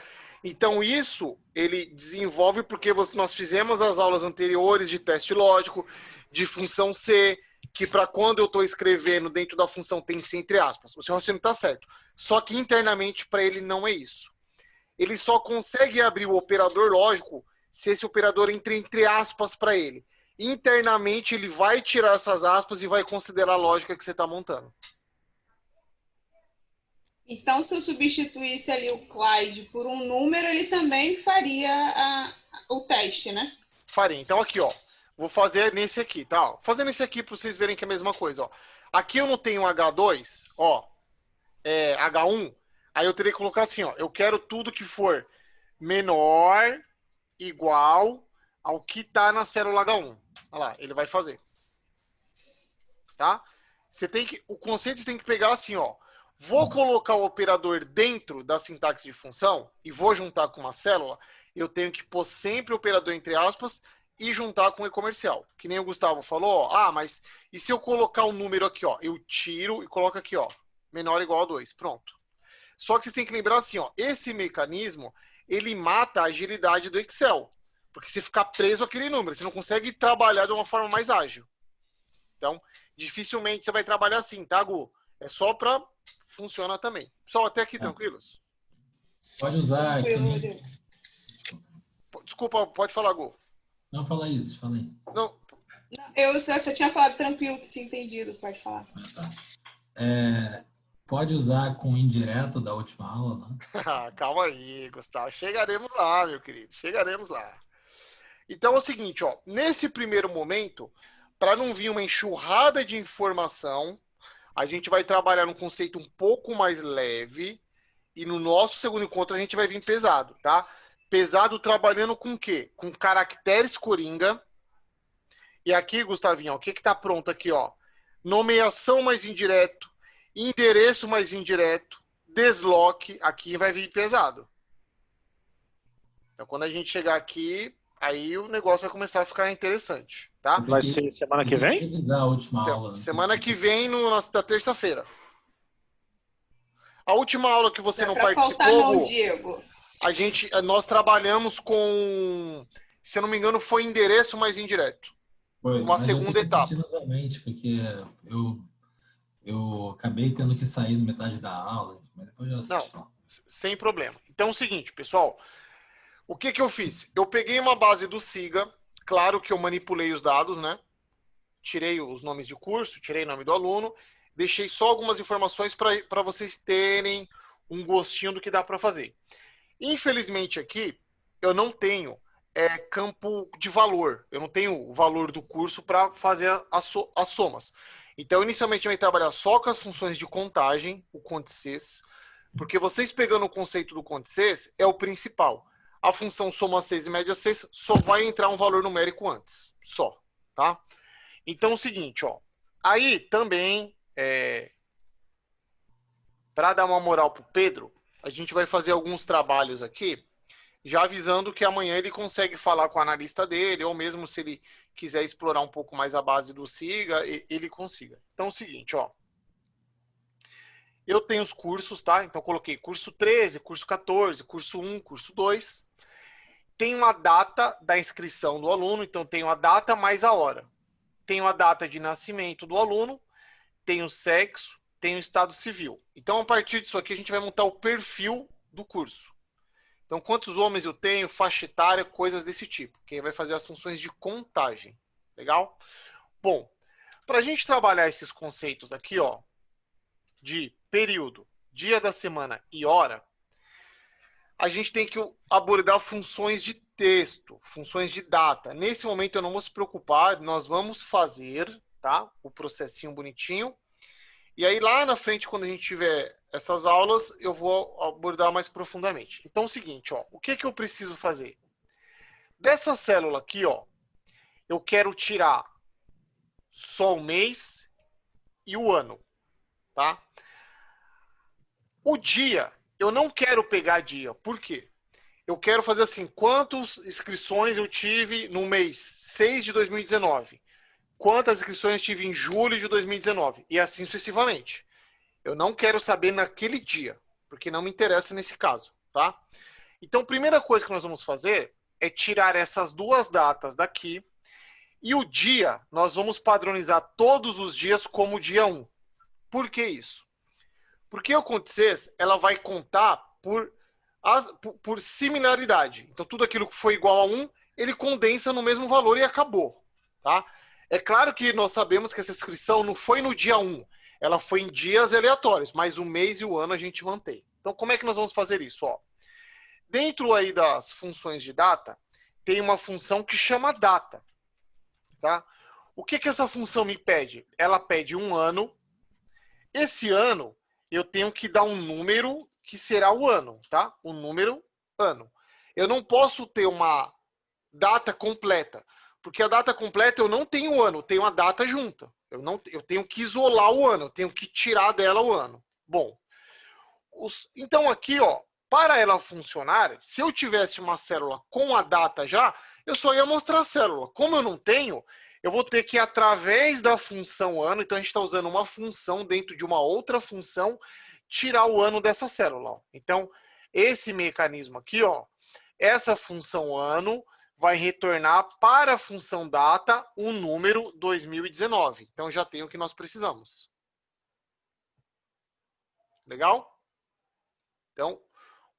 Então, isso ele desenvolve porque nós fizemos as aulas anteriores de teste lógico, de função C, que para quando eu estou escrevendo dentro da função tem que ser entre aspas. O seu raciocínio está certo. Só que internamente para ele não é isso. Ele só consegue abrir o operador lógico se esse operador entra entre aspas para ele. internamente ele vai tirar essas aspas e vai considerar a lógica que você está montando. Então, se eu substituísse ali o Clyde por um número, ele também faria o teste, né? Faria. Então aqui, ó, vou fazer nesse aqui, tá? Fazendo esse aqui para vocês verem que é a mesma coisa, ó. Aqui eu não tenho H2, ó, H1, aí eu teria que colocar assim, ó, eu quero tudo que for menor, igual ao que tá na célula H1. Olha lá, ele vai fazer. Tá? O conceito você tem que pegar assim, ó. Vou colocar o operador dentro da sintaxe de função e vou juntar com uma célula, eu tenho que pôr sempre o operador entre aspas e juntar com o e-comercial. Que nem o Gustavo falou, ó, mas e se eu colocar um número aqui, ó, eu tiro e coloco aqui, ó, menor ou igual a 2, pronto. Só que vocês têm que lembrar assim, ó, esse mecanismo, ele mata a agilidade do Excel, porque você fica preso àquele número, você não consegue trabalhar de uma forma mais ágil. Então, dificilmente você vai trabalhar assim, tá, Gu? É só para funciona também. Pessoal, até aqui tranquilos? Pode usar aqui. Desculpa, pode falar, Gu. Não, fala isso, fala aí. Não. Eu só tinha falado tranquilo, que tinha entendido, pode falar. Tá. Pode usar com indireto da última aula, né? Calma aí, Gustavo. Chegaremos lá, meu querido. Chegaremos lá. Então é o seguinte, ó. Nesse primeiro momento, para não vir uma enxurrada de informação, a gente vai trabalhar num conceito um pouco mais leve e no nosso segundo encontro a gente vai vir pesado, tá? Pesado trabalhando com o quê? Com caracteres coringa. E aqui, Gustavinho, ó, o que tá pronto aqui, ó? Nomeação mais indireto, endereço mais indireto, desloque, aqui vai vir pesado. Então, quando a gente chegar aqui, aí o negócio vai começar a ficar interessante, tá? Vai ser semana que vem? Revisar a última aula. Semana que vem, na terça-feira. A última aula que você não faltar participou, não, Diego. nós trabalhamos com, se eu não me engano, foi endereço mais indireto. Foi, uma segunda etapa. Novamente, porque eu acabei tendo que sair na metade da aula, mas depois eu assisti. Não, sem problema. Então é o seguinte, pessoal. O que eu fiz? Eu peguei uma base do Siga, claro que eu manipulei os dados, né? Tirei os nomes de curso, tirei o nome do aluno, deixei só algumas informações para vocês terem um gostinho do que dá para fazer. Infelizmente aqui, eu não tenho campo de valor, eu não tenho o valor do curso para fazer as somas. Então, inicialmente, eu vou trabalhar só com as funções de contagem, o CONT-CES, porque vocês pegando o conceito do CONT-CES é o principal. A função soma 6 e média 6 só vai entrar um valor numérico antes. Só, tá? Então é o seguinte, ó. Aí também, para dar uma moral pro Pedro, a gente vai fazer alguns trabalhos aqui, já avisando que amanhã ele consegue falar com o analista dele, ou mesmo se ele quiser explorar um pouco mais a base do Siga, ele consiga. Então é o seguinte, ó. Eu tenho os cursos, tá? Então eu coloquei curso 13, curso 14, curso 1, curso 2. Tenho a data da inscrição do aluno, então tenho a data mais a hora. Tenho a data de nascimento do aluno, tenho o sexo, tenho o estado civil. Então, a partir disso aqui, a gente vai montar o perfil do curso. Então, quantos homens eu tenho, faixa etária, coisas desse tipo. Quem vai fazer as funções de contagem. Legal? Bom, para a gente trabalhar esses conceitos aqui, ó, de período, dia da semana e hora, a gente tem que abordar funções de texto, funções de data. Nesse momento eu não vou se preocupar, nós vamos fazer, tá? O processinho bonitinho. E aí lá na frente, quando a gente tiver essas aulas, eu vou abordar mais profundamente. Então é o seguinte, ó, o que eu preciso fazer? Dessa célula aqui, ó, eu quero tirar só o mês e o ano, tá? O dia, eu não quero pegar dia. Por quê? Eu quero fazer assim, quantas inscrições eu tive no mês 6 de 2019? Quantas inscrições tive em julho de 2019? E assim sucessivamente. Eu não quero saber naquele dia, porque não me interessa nesse caso, tá? Então, a primeira coisa que nós vamos fazer é tirar essas duas datas daqui e o dia, nós vamos padronizar todos os dias como dia 1. Por que isso? Porque o CONT-CES, ela vai contar por similaridade. Então, tudo aquilo que foi igual a 1, ele condensa no mesmo valor e acabou. tá? É claro que nós sabemos que essa inscrição não foi no dia 1, ela foi em dias aleatórios, mas o mês e o ano a gente mantém. Então, como é que nós vamos fazer isso? Ó, dentro aí das funções de data, tem uma função que chama data, tá? O que essa função me pede? Ela pede um ano. Esse ano, eu tenho que dar um número que será o ano, tá? O número ano. Eu não posso ter uma data completa, porque a data completa eu não tenho o ano, eu tenho a data junta. Eu tenho que isolar o ano, eu tenho que tirar dela o ano. Bom, então aqui, ó, para ela funcionar, se eu tivesse uma célula com a data já, eu só ia mostrar a célula. Como eu não tenho, eu vou ter que ir através da função ano, então a gente está usando uma função dentro de uma outra função, tirar o ano dessa célula. Ó. Então, esse mecanismo aqui, ó, essa função ano vai retornar para a função data o número 2019. Então, já tem o que nós precisamos. Legal? Então,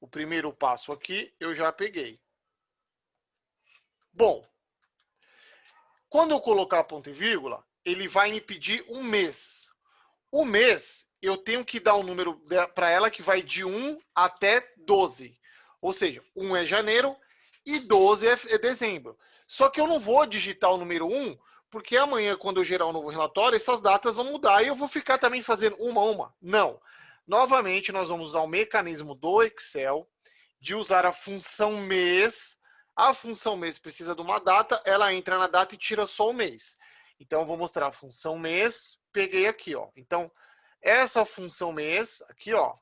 o primeiro passo aqui eu já peguei. Bom, quando eu colocar ponto e vírgula, ele vai me pedir um mês. O mês, eu tenho que dar um número para ela que vai de 1 até 12. Ou seja, 1 é janeiro e 12 é dezembro. Só que eu não vou digitar o número 1, porque amanhã, quando eu gerar um novo relatório, essas datas vão mudar e eu vou ficar também fazendo uma a uma. Não. Novamente, nós vamos usar o mecanismo do Excel de usar a função mês. A função mês precisa de uma data, ela entra na data e tira só o mês. Então, eu vou mostrar a função mês, peguei aqui, ó. Então, essa função mês, aqui, ó,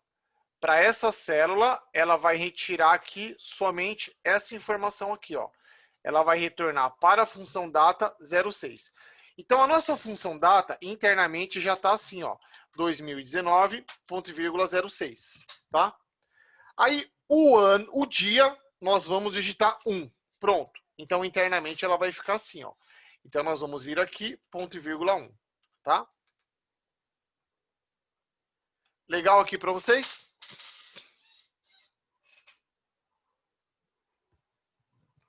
para essa célula, ela vai retirar aqui somente essa informação aqui, ó. Ela vai retornar para a função data 06. Então, a nossa função data, internamente, já está assim, ó, 2019, ponto e vírgula 06, tá? Aí, o ano, o dia, nós vamos digitar 1. Pronto. Então, internamente, ela vai ficar assim, ó. Então, nós vamos vir aqui, ponto e vírgula 1, tá? Legal aqui para vocês?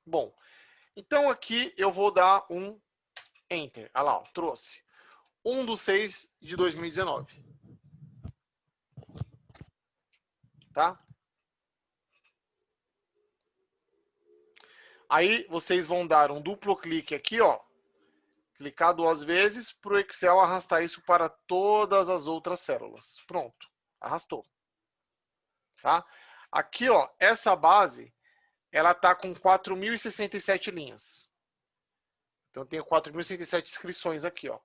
Bom, então aqui eu vou dar um Enter. Olha lá, ó, trouxe. 1/6/2019. Tá? Aí vocês vão dar um duplo clique aqui, ó. Clicar 2 vezes para o Excel arrastar isso para todas as outras células. Pronto, arrastou. Tá? Aqui, ó, essa base, ela tá com 4.067 linhas. Então, eu tenho 4.067 inscrições aqui, ó.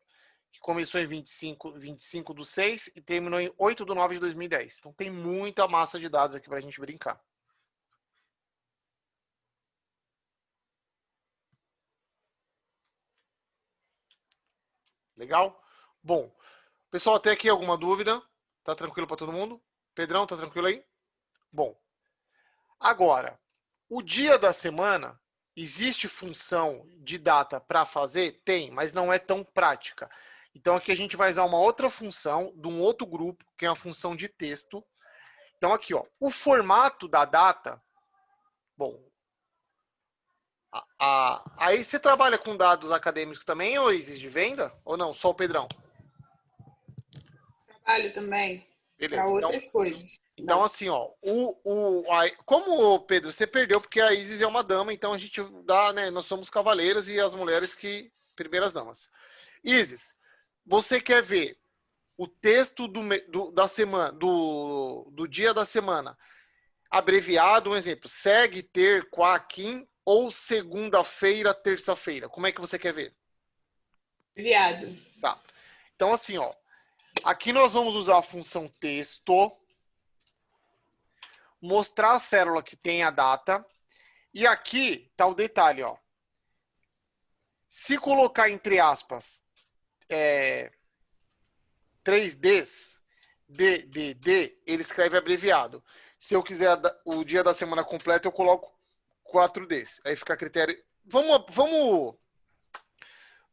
Que começou em 25/6 e terminou em 8/9/2010. Então, tem muita massa de dados aqui para a gente brincar. Legal? Bom, pessoal, até aqui alguma dúvida? Tá tranquilo para todo mundo? Pedrão, tá tranquilo aí? Bom, agora, o dia da semana, existe função de data para fazer? Tem, mas não é tão prática. Então, aqui a gente vai usar uma outra função de um outro grupo, que é a função de texto. Então, aqui, ó, o formato da data, bom, aí você trabalha com dados acadêmicos também, ou exige venda? Ou não, só o Pedrão? Trabalho também. Para outras coisas. Então, Não. assim, ó, como, Pedro, você perdeu porque a Isis é uma dama, então a gente dá, né, nós somos cavaleiros e as mulheres que, primeiras damas. Isis, você quer ver o texto da semana, do dia da semana, abreviado, um exemplo, segue, ter, qua, quim, ou segunda-feira, terça-feira? Como é que você quer ver? Viado. Tá. Então, assim, ó, aqui nós vamos usar a função texto, mostrar a célula que tem a data, e aqui tá o detalhe, ó. Se colocar entre aspas 3Ds, D, ele escreve abreviado. Se eu quiser o dia da semana completa, eu coloco 4Ds. Aí fica a critério. Vamos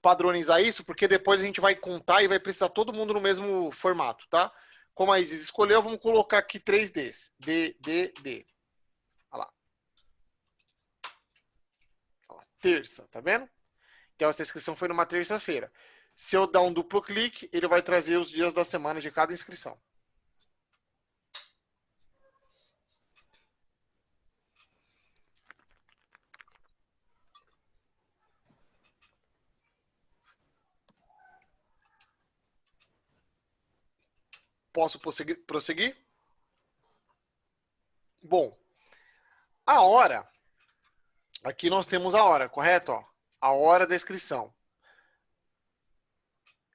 padronizar isso, porque depois a gente vai contar e vai precisar todo mundo no mesmo formato, tá? Como a Isis escolheu, vamos colocar aqui 3Ds. D. Olha lá. Terça, tá vendo? Então, essa inscrição foi numa terça-feira. Se eu dar um duplo clique, ele vai trazer os dias da semana de cada inscrição. Posso prosseguir? Bom, a hora. Aqui nós temos a hora, correto? Ó, a hora da inscrição.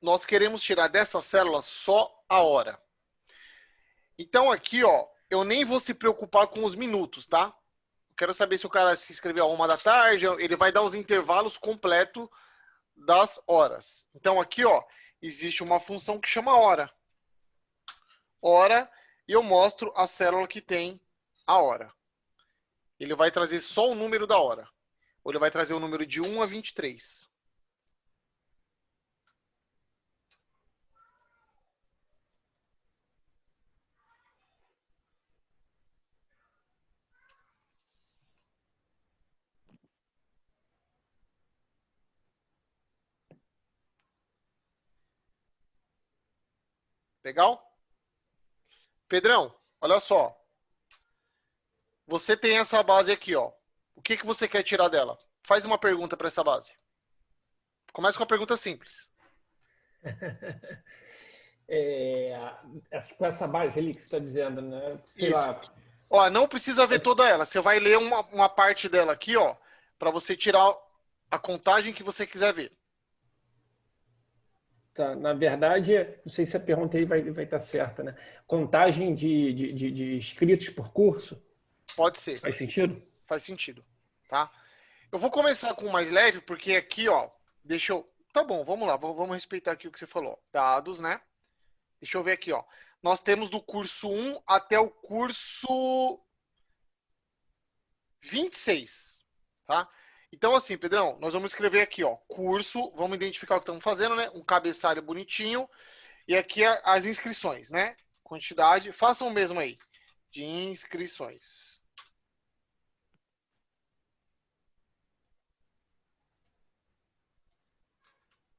Nós queremos tirar dessa célula só a hora. Então aqui, ó, eu nem vou se preocupar com os minutos, tá? Quero saber se o cara se inscreveu a 1 da tarde, ele vai dar os intervalos completos das horas. Então aqui, ó, existe uma função que chama hora. Hora, e eu mostro a célula que tem a hora. Ele vai trazer só o número da hora. Ou ele vai trazer o número de 1 a 23. Legal? Pedrão, olha só. Você tem essa base aqui, ó. O que que você quer tirar dela? Faz uma pergunta para essa base. Começa com uma pergunta simples. Com essa base ali que você está dizendo, né? Sei Isso. lá. Ó, não precisa ver toda ela. Você vai ler uma parte dela aqui, ó, para você tirar a contagem que você quiser ver. Tá, na verdade, não sei se a pergunta aí vai estar certa, né? Contagem de inscritos por curso? Pode ser. Faz sentido? Faz sentido, tá? Eu vou começar com o mais leve, porque aqui, ó, deixa eu... Tá bom, vamos lá, vamos respeitar aqui o que você falou. Dados, né? Deixa eu ver aqui, ó. Nós temos do curso 1 até o curso 26, tá? Então, assim, Pedrão, nós vamos escrever aqui, ó, curso, vamos identificar o que estamos fazendo, né? Um cabeçalho bonitinho. E aqui as inscrições, né? Quantidade, façam o mesmo aí, de inscrições.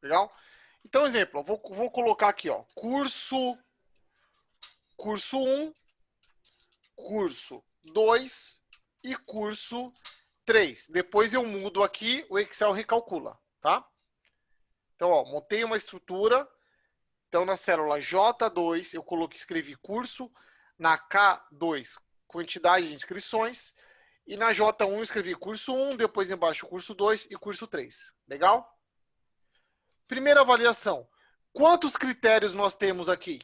Legal? Então, exemplo, eu vou colocar aqui, ó, curso 1, curso 2 e curso 3. Depois eu mudo aqui, o Excel recalcula, tá? Então, ó, montei uma estrutura. Então, na célula J2, eu escrevi curso. Na K2, quantidade de inscrições. E na J1, eu escrevi curso 1, depois embaixo curso 2 e curso 3. Legal? Primeira avaliação. Quantos critérios nós temos aqui?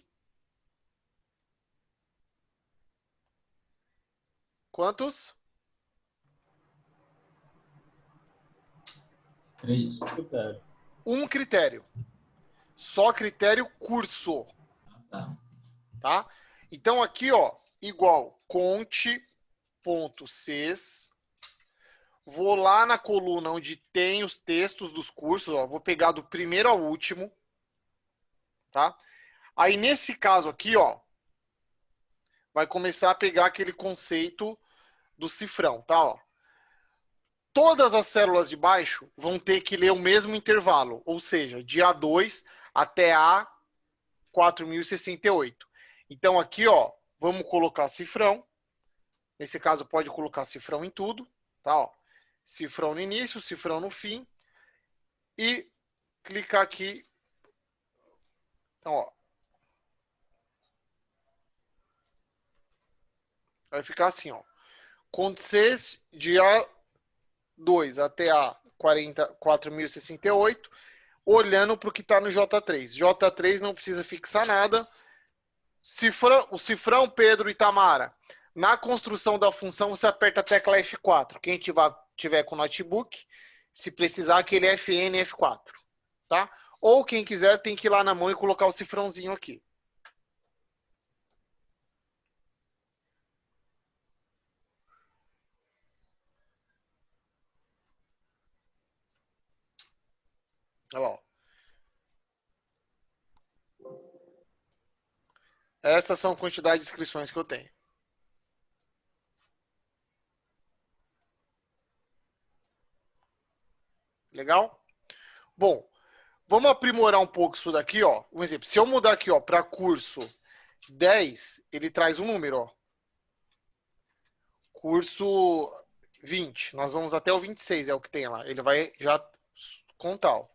Quantos? 3. Um critério. Só critério curso. Tá. Tá? Então aqui, ó, igual conte.ces. Vou lá na coluna onde tem os textos dos cursos, ó, vou pegar do primeiro ao último, tá? Aí nesse caso aqui, ó, vai começar a pegar aquele conceito do cifrão, tá? Ó. Todas as células de baixo vão ter que ler o mesmo intervalo, ou seja, de A2 até A4068. Então aqui, ó, vamos colocar cifrão. Nesse caso pode colocar cifrão em tudo, tá? Ó. Cifrão no início, cifrão no fim. E clicar aqui. Então, ó. Vai ficar assim, ó. Contes de A2 até A4068, olhando para o que está no J3. J3 não precisa fixar nada. O cifrão, Pedro e Tamara. Na construção da função, você aperta a tecla F4. Quem tiver com notebook, se precisar, aquele FN F4. Tá? Ou quem quiser, tem que ir lá na mão e colocar o cifrãozinho aqui. Olha lá, ó. Essas são a quantidade de inscrições que eu tenho. Legal? Bom, vamos aprimorar um pouco isso daqui, ó. Um exemplo, se eu mudar aqui, ó, para curso 10, ele traz um número, ó. Curso 20, nós vamos até o 26, é o que tem lá. Ele vai já contar, ó.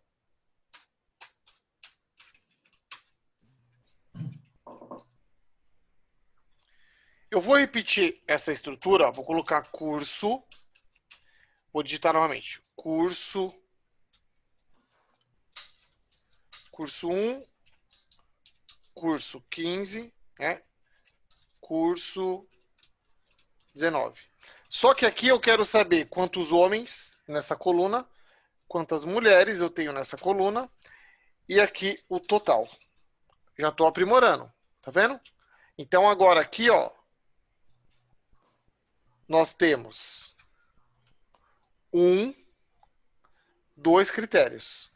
Eu vou repetir essa estrutura, ó. Vou colocar curso, vou digitar novamente, curso 1, curso 15, né? Curso 19. Só que aqui eu quero saber quantos homens nessa coluna, quantas mulheres eu tenho nessa coluna e aqui o total. Já estou aprimorando, tá vendo? Então agora aqui, ó, nós temos 2 critérios.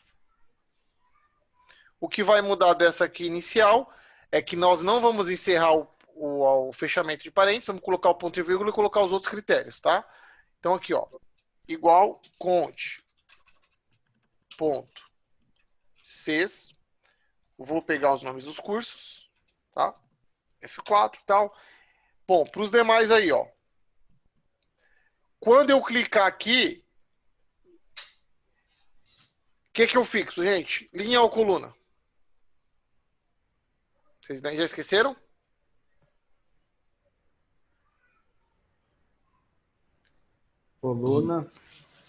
O que vai mudar dessa aqui inicial é que nós não vamos encerrar o fechamento de parênteses, vamos colocar o ponto e vírgula e colocar os outros critérios, tá? Então aqui, ó, igual conte ponto ces, vou pegar os nomes dos cursos, tá? F4 e tal. Bom, para os demais aí, ó. Quando eu clicar aqui, o que eu fixo, gente? Linha ou coluna? Vocês já esqueceram? Coluna.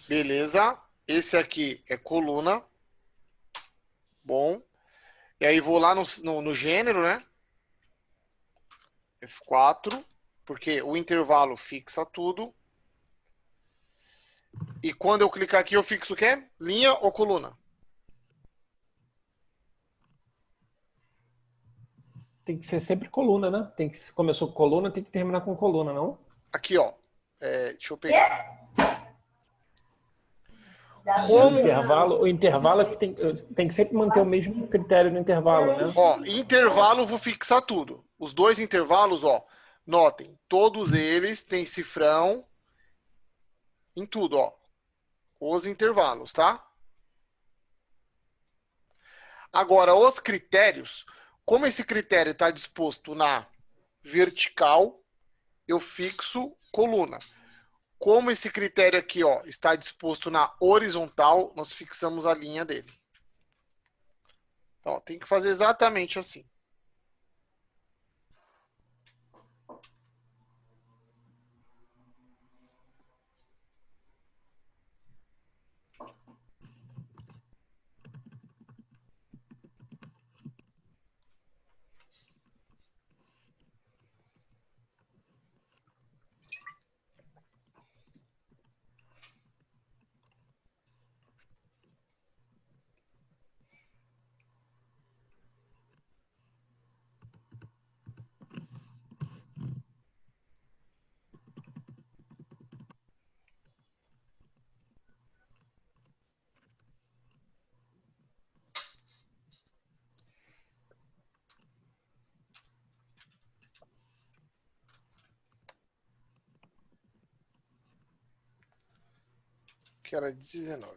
Beleza. Esse aqui é coluna. Bom. E aí vou lá no gênero, né? F4, porque o intervalo fixa tudo. E quando eu clicar aqui, eu fixo o quê? Linha ou coluna? Tem que ser sempre coluna, né? Tem que, começou com coluna, tem que terminar com coluna, não? Aqui, ó. Deixa eu pegar. Como... O intervalo é que tem que sempre manter o mesmo critério no intervalo, né? Ó, intervalo, vou fixar tudo. Os 2 intervalos, ó. Notem, todos eles têm cifrão em tudo, ó. Os intervalos, tá? Agora, os critérios, como esse critério está disposto na vertical, eu fixo coluna. Como esse critério aqui, ó, está disposto na horizontal, nós fixamos a linha dele. Então, tem que fazer exatamente assim. Que era 19.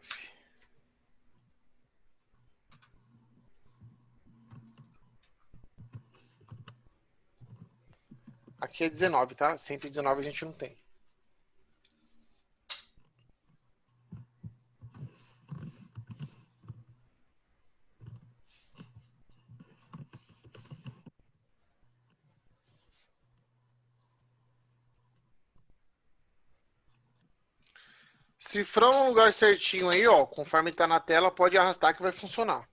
Aqui é 19, tá? 119 a gente não tem. Cifrão no lugar certinho aí, ó. Conforme tá na tela, pode arrastar que vai funcionar.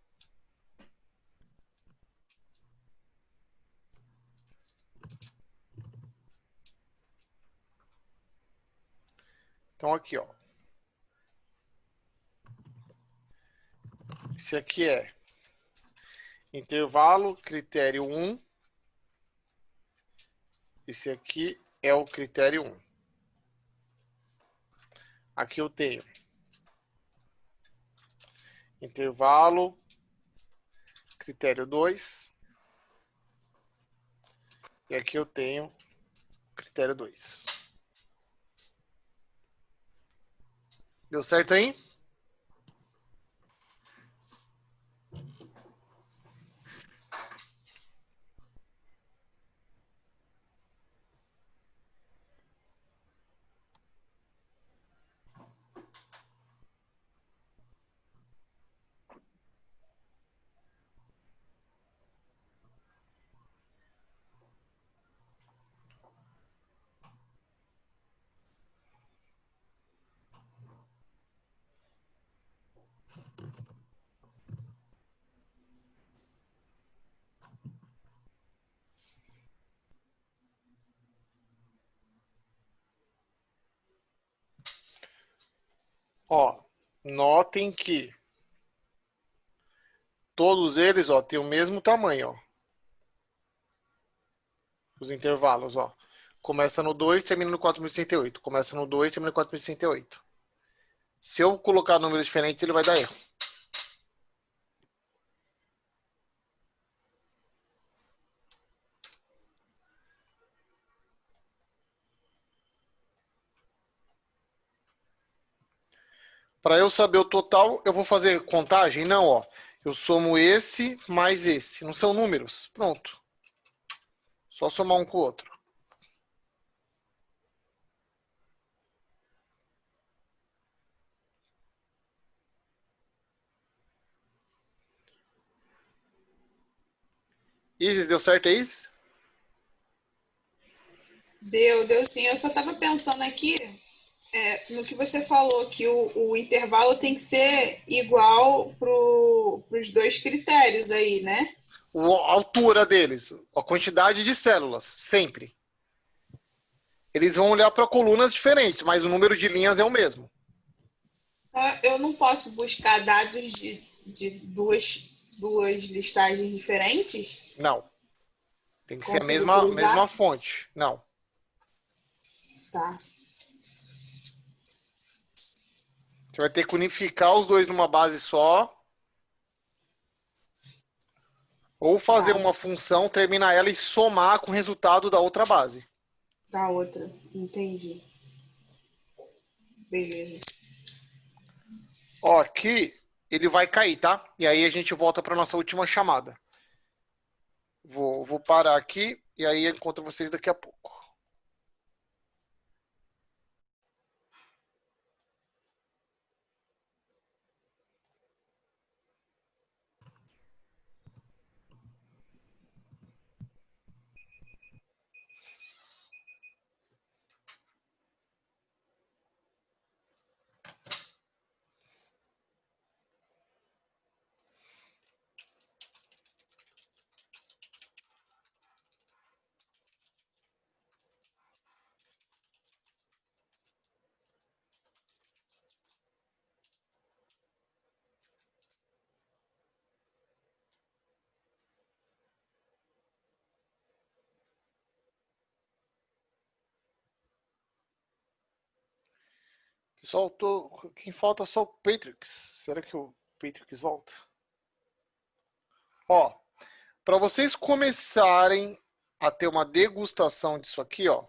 Então aqui, ó. Esse aqui é intervalo, critério 1. Esse aqui é o critério 1. Aqui eu tenho intervalo, critério 2. E aqui eu tenho critério 2. Deu certo aí? Ó, notem que todos eles, ó, têm o mesmo tamanho, ó. Os intervalos, ó. Começa no 2, termina no 4068. Começa no 2, termina no 4068. Se eu colocar números diferentes, ele vai dar erro. Para eu saber o total, eu vou fazer contagem? Não, ó. Eu somo esse mais esse. Não são números. Pronto. Só somar um com o outro. Isis, deu certo, é isso? Deu sim. Eu só estava pensando aqui no que você falou, que o intervalo tem que ser igual para os dois critérios aí, né? A altura deles, a quantidade de células, sempre. Eles vão olhar para colunas diferentes, mas o número de linhas é o mesmo. Então, eu não posso buscar dados de duas listagens diferentes? Não. Tem que ser a Consigo mesma cruzar? fonte. Não. Tá. Você vai ter que unificar os dois numa base só. Ou fazer Tá. uma função, terminar ela e somar com o resultado da outra base. Da outra. Entendi. Beleza. Ó, aqui ele vai cair, tá? E aí a gente volta para nossa última chamada. Vou parar aqui e aí eu encontro vocês daqui a pouco. Pessoal, quem falta é só o Patrix. Será que o Patrix volta? Ó, para vocês começarem a ter uma degustação disso aqui, ó.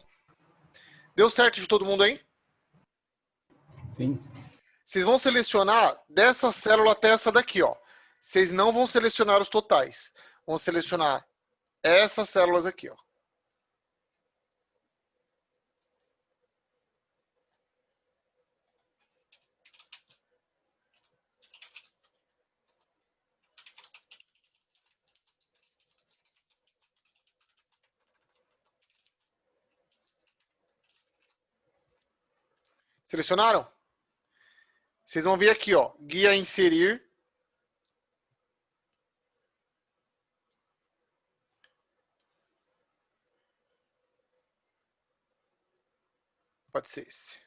Deu certo de todo mundo aí? Sim. Vocês vão selecionar dessa célula até essa daqui, ó. Vocês não vão selecionar os totais. Vão selecionar essas células aqui, ó. Selecionaram? Vocês vão vir aqui, ó. Guia inserir. Pode ser esse.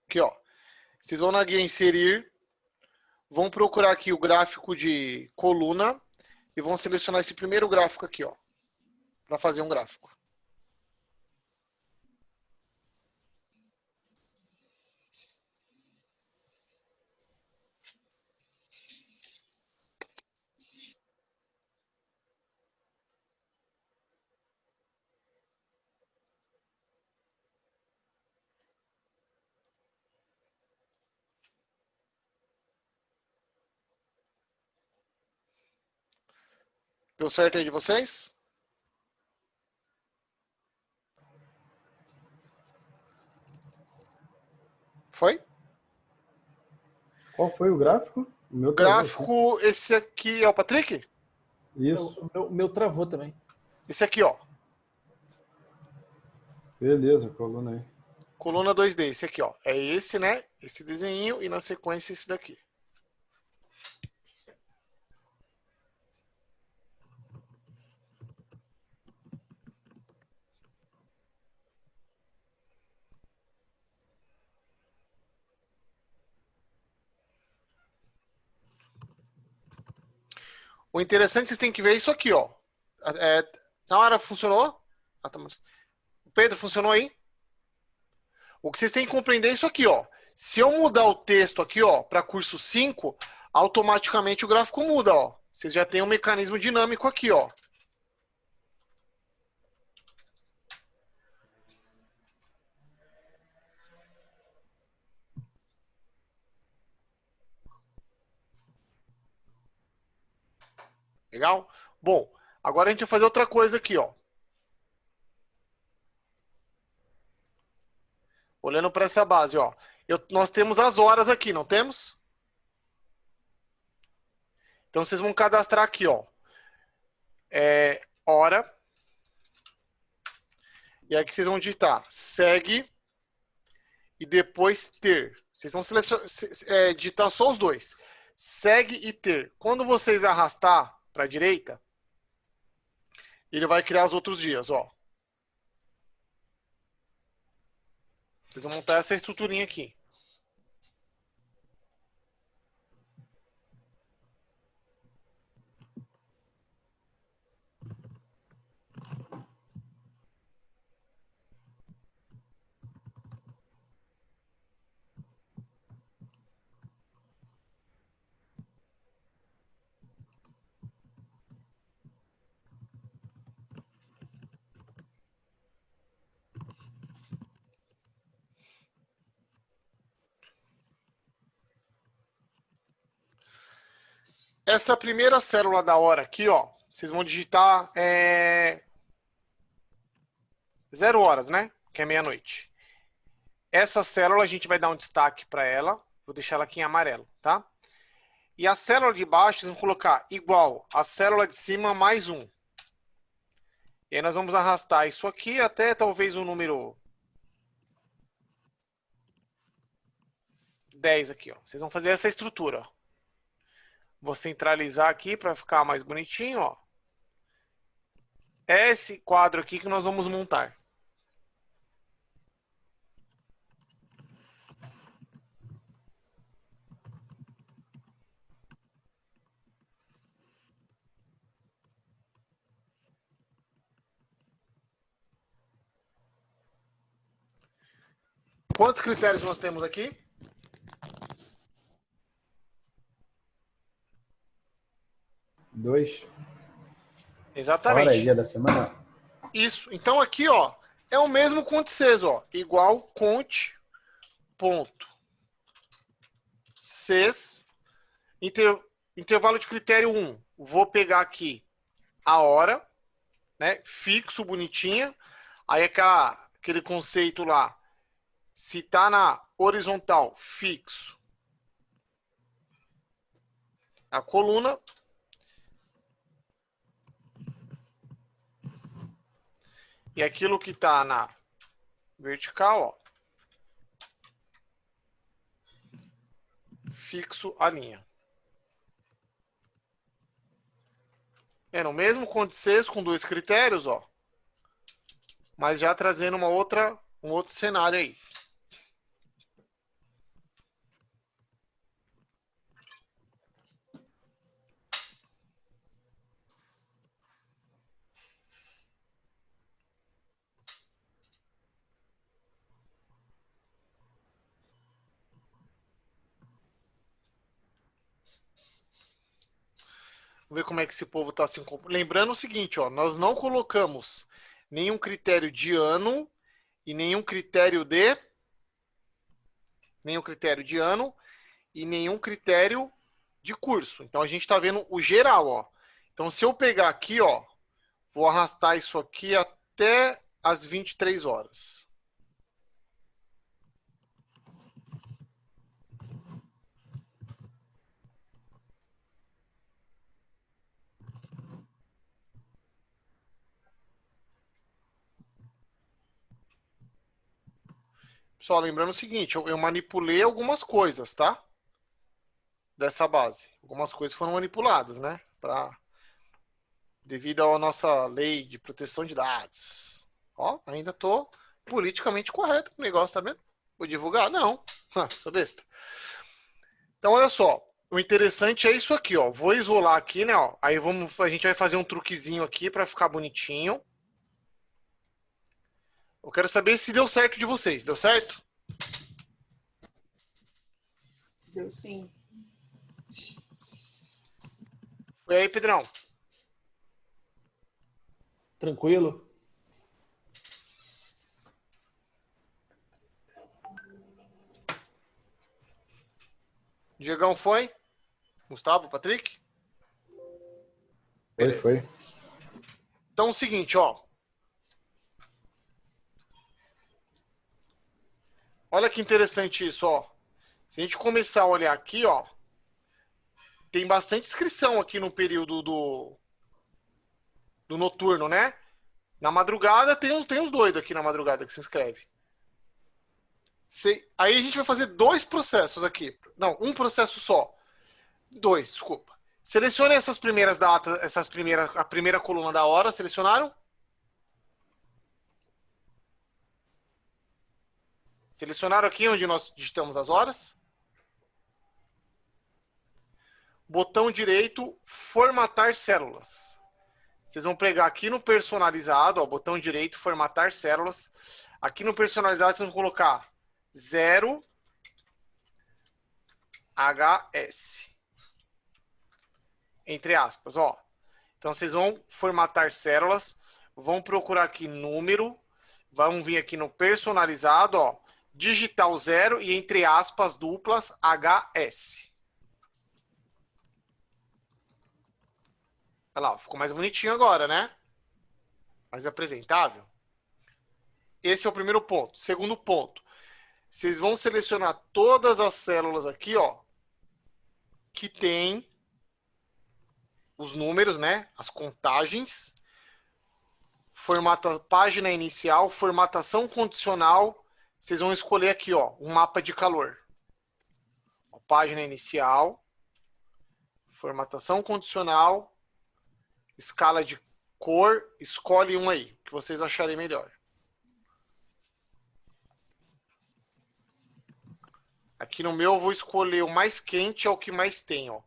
Aqui, ó. Vocês vão na guia inserir. Vão procurar aqui o gráfico de coluna. E vão selecionar esse primeiro gráfico aqui, ó. Para fazer um gráfico. Deu certo aí de vocês? Foi? Qual foi o gráfico? O meu travou aqui. Gráfico, esse aqui é o Patrick? Isso. O meu travou também. Esse aqui, ó. Beleza, coluna aí. Coluna 2D, esse aqui, ó. É esse, né? Esse desenho e na sequência esse daqui. O interessante, vocês têm que ver isso aqui, ó. Na hora funcionou? Pedro, funcionou aí? O que vocês têm que compreender é isso aqui, ó. Se eu mudar o texto aqui, ó, para curso 5, automaticamente o gráfico muda, ó. Vocês já têm um mecanismo dinâmico aqui, ó. Legal? Bom, agora a gente vai fazer outra coisa aqui, ó. Olhando para essa base, ó. Nós temos as horas aqui, não temos? Então, vocês vão cadastrar aqui, ó. Hora. E aqui vocês vão digitar segue e depois ter. Vocês vão digitar só os dois. Segue e ter. Quando vocês arrastar para a direita, ele vai criar os outros dias, ó. Vocês vão montar essa estruturinha aqui. Essa primeira célula da hora aqui, ó, vocês vão digitar 0 horas, né? Que é meia-noite. Essa célula a gente vai dar um destaque para ela. Vou deixar ela aqui em amarelo, tá? E a célula de baixo, vocês vão colocar igual a célula de cima mais 1. E aí nós vamos arrastar isso aqui até talvez o número 10 aqui, ó. Vocês vão fazer essa estrutura, ó. Vou centralizar aqui para ficar mais bonitinho, ó. É esse quadro aqui que nós vamos montar. Quantos critérios nós temos aqui? Dois. Exatamente. Hora e dia da semana. Isso. Então aqui, ó, é o mesmo conte-ces, ó. Igual conte ponto ces intervalo de critério 1. Vou pegar aqui a hora, né? Fixo, bonitinha. Aí aquele conceito lá. Se tá na horizontal, fixo a coluna. E aquilo que está na vertical, ó, fixo a linha. É no mesmo conte-ces com 2 critérios, ó, mas já trazendo um outro cenário aí. Vamos ver como é que esse povo está se... Lembrando o seguinte, ó, nós não colocamos nenhum critério de ano e nenhum critério de ano e nenhum critério de curso. Então a gente está vendo o geral, ó. Então se eu pegar aqui, ó, vou arrastar isso aqui até as 23 horas. Só lembrando o seguinte, eu manipulei algumas coisas, tá? Dessa base. Algumas coisas foram manipuladas, né? Devido à nossa lei de proteção de dados. Ó, ainda tô politicamente correto com o negócio, tá vendo? Vou divulgar? Não. Sou besta. Então, olha só. o interessante é isso aqui, ó. Vou isolar aqui, né, ó. Aí a gente vai fazer um truquezinho aqui para ficar bonitinho. Eu quero saber se deu certo de vocês. Deu certo? Deu sim. E aí, Pedrão? Tranquilo? Diegão foi? Gustavo, Patrick? Foi. Então é o seguinte, ó. Olha que interessante isso, ó. Se a gente começar a olhar aqui, ó, tem bastante inscrição aqui no período do noturno, né? Na madrugada tem uns doidos aqui na madrugada que se inscreve. Aí a gente vai fazer 2 processos aqui. Não, um processo só. 2, desculpa. Selecione essas primeiras datas, a primeira coluna da hora, selecionaram? Selecionaram aqui onde nós digitamos as horas? Botão direito, formatar células. Vocês vão pegar aqui no personalizado, ó, botão direito, formatar células. Aqui no personalizado vocês vão colocar 0 HS. Entre aspas, ó. Então vocês vão formatar células, vão procurar aqui número, vão vir aqui no personalizado, ó, digitar o 0 e entre aspas duplas HS. Olha lá, ficou mais bonitinho agora, né? Mais apresentável. Esse é o primeiro ponto. Segundo ponto, vocês vão selecionar todas as células aqui, ó, que tem os números, né? As contagens. Página inicial, formatação condicional. Vocês vão escolher aqui, ó, um mapa de calor. Página inicial, formatação condicional, escala de cor, escolhe um aí, que vocês acharem melhor. Aqui no meu eu vou escolher o mais quente, é o que mais tem, ó.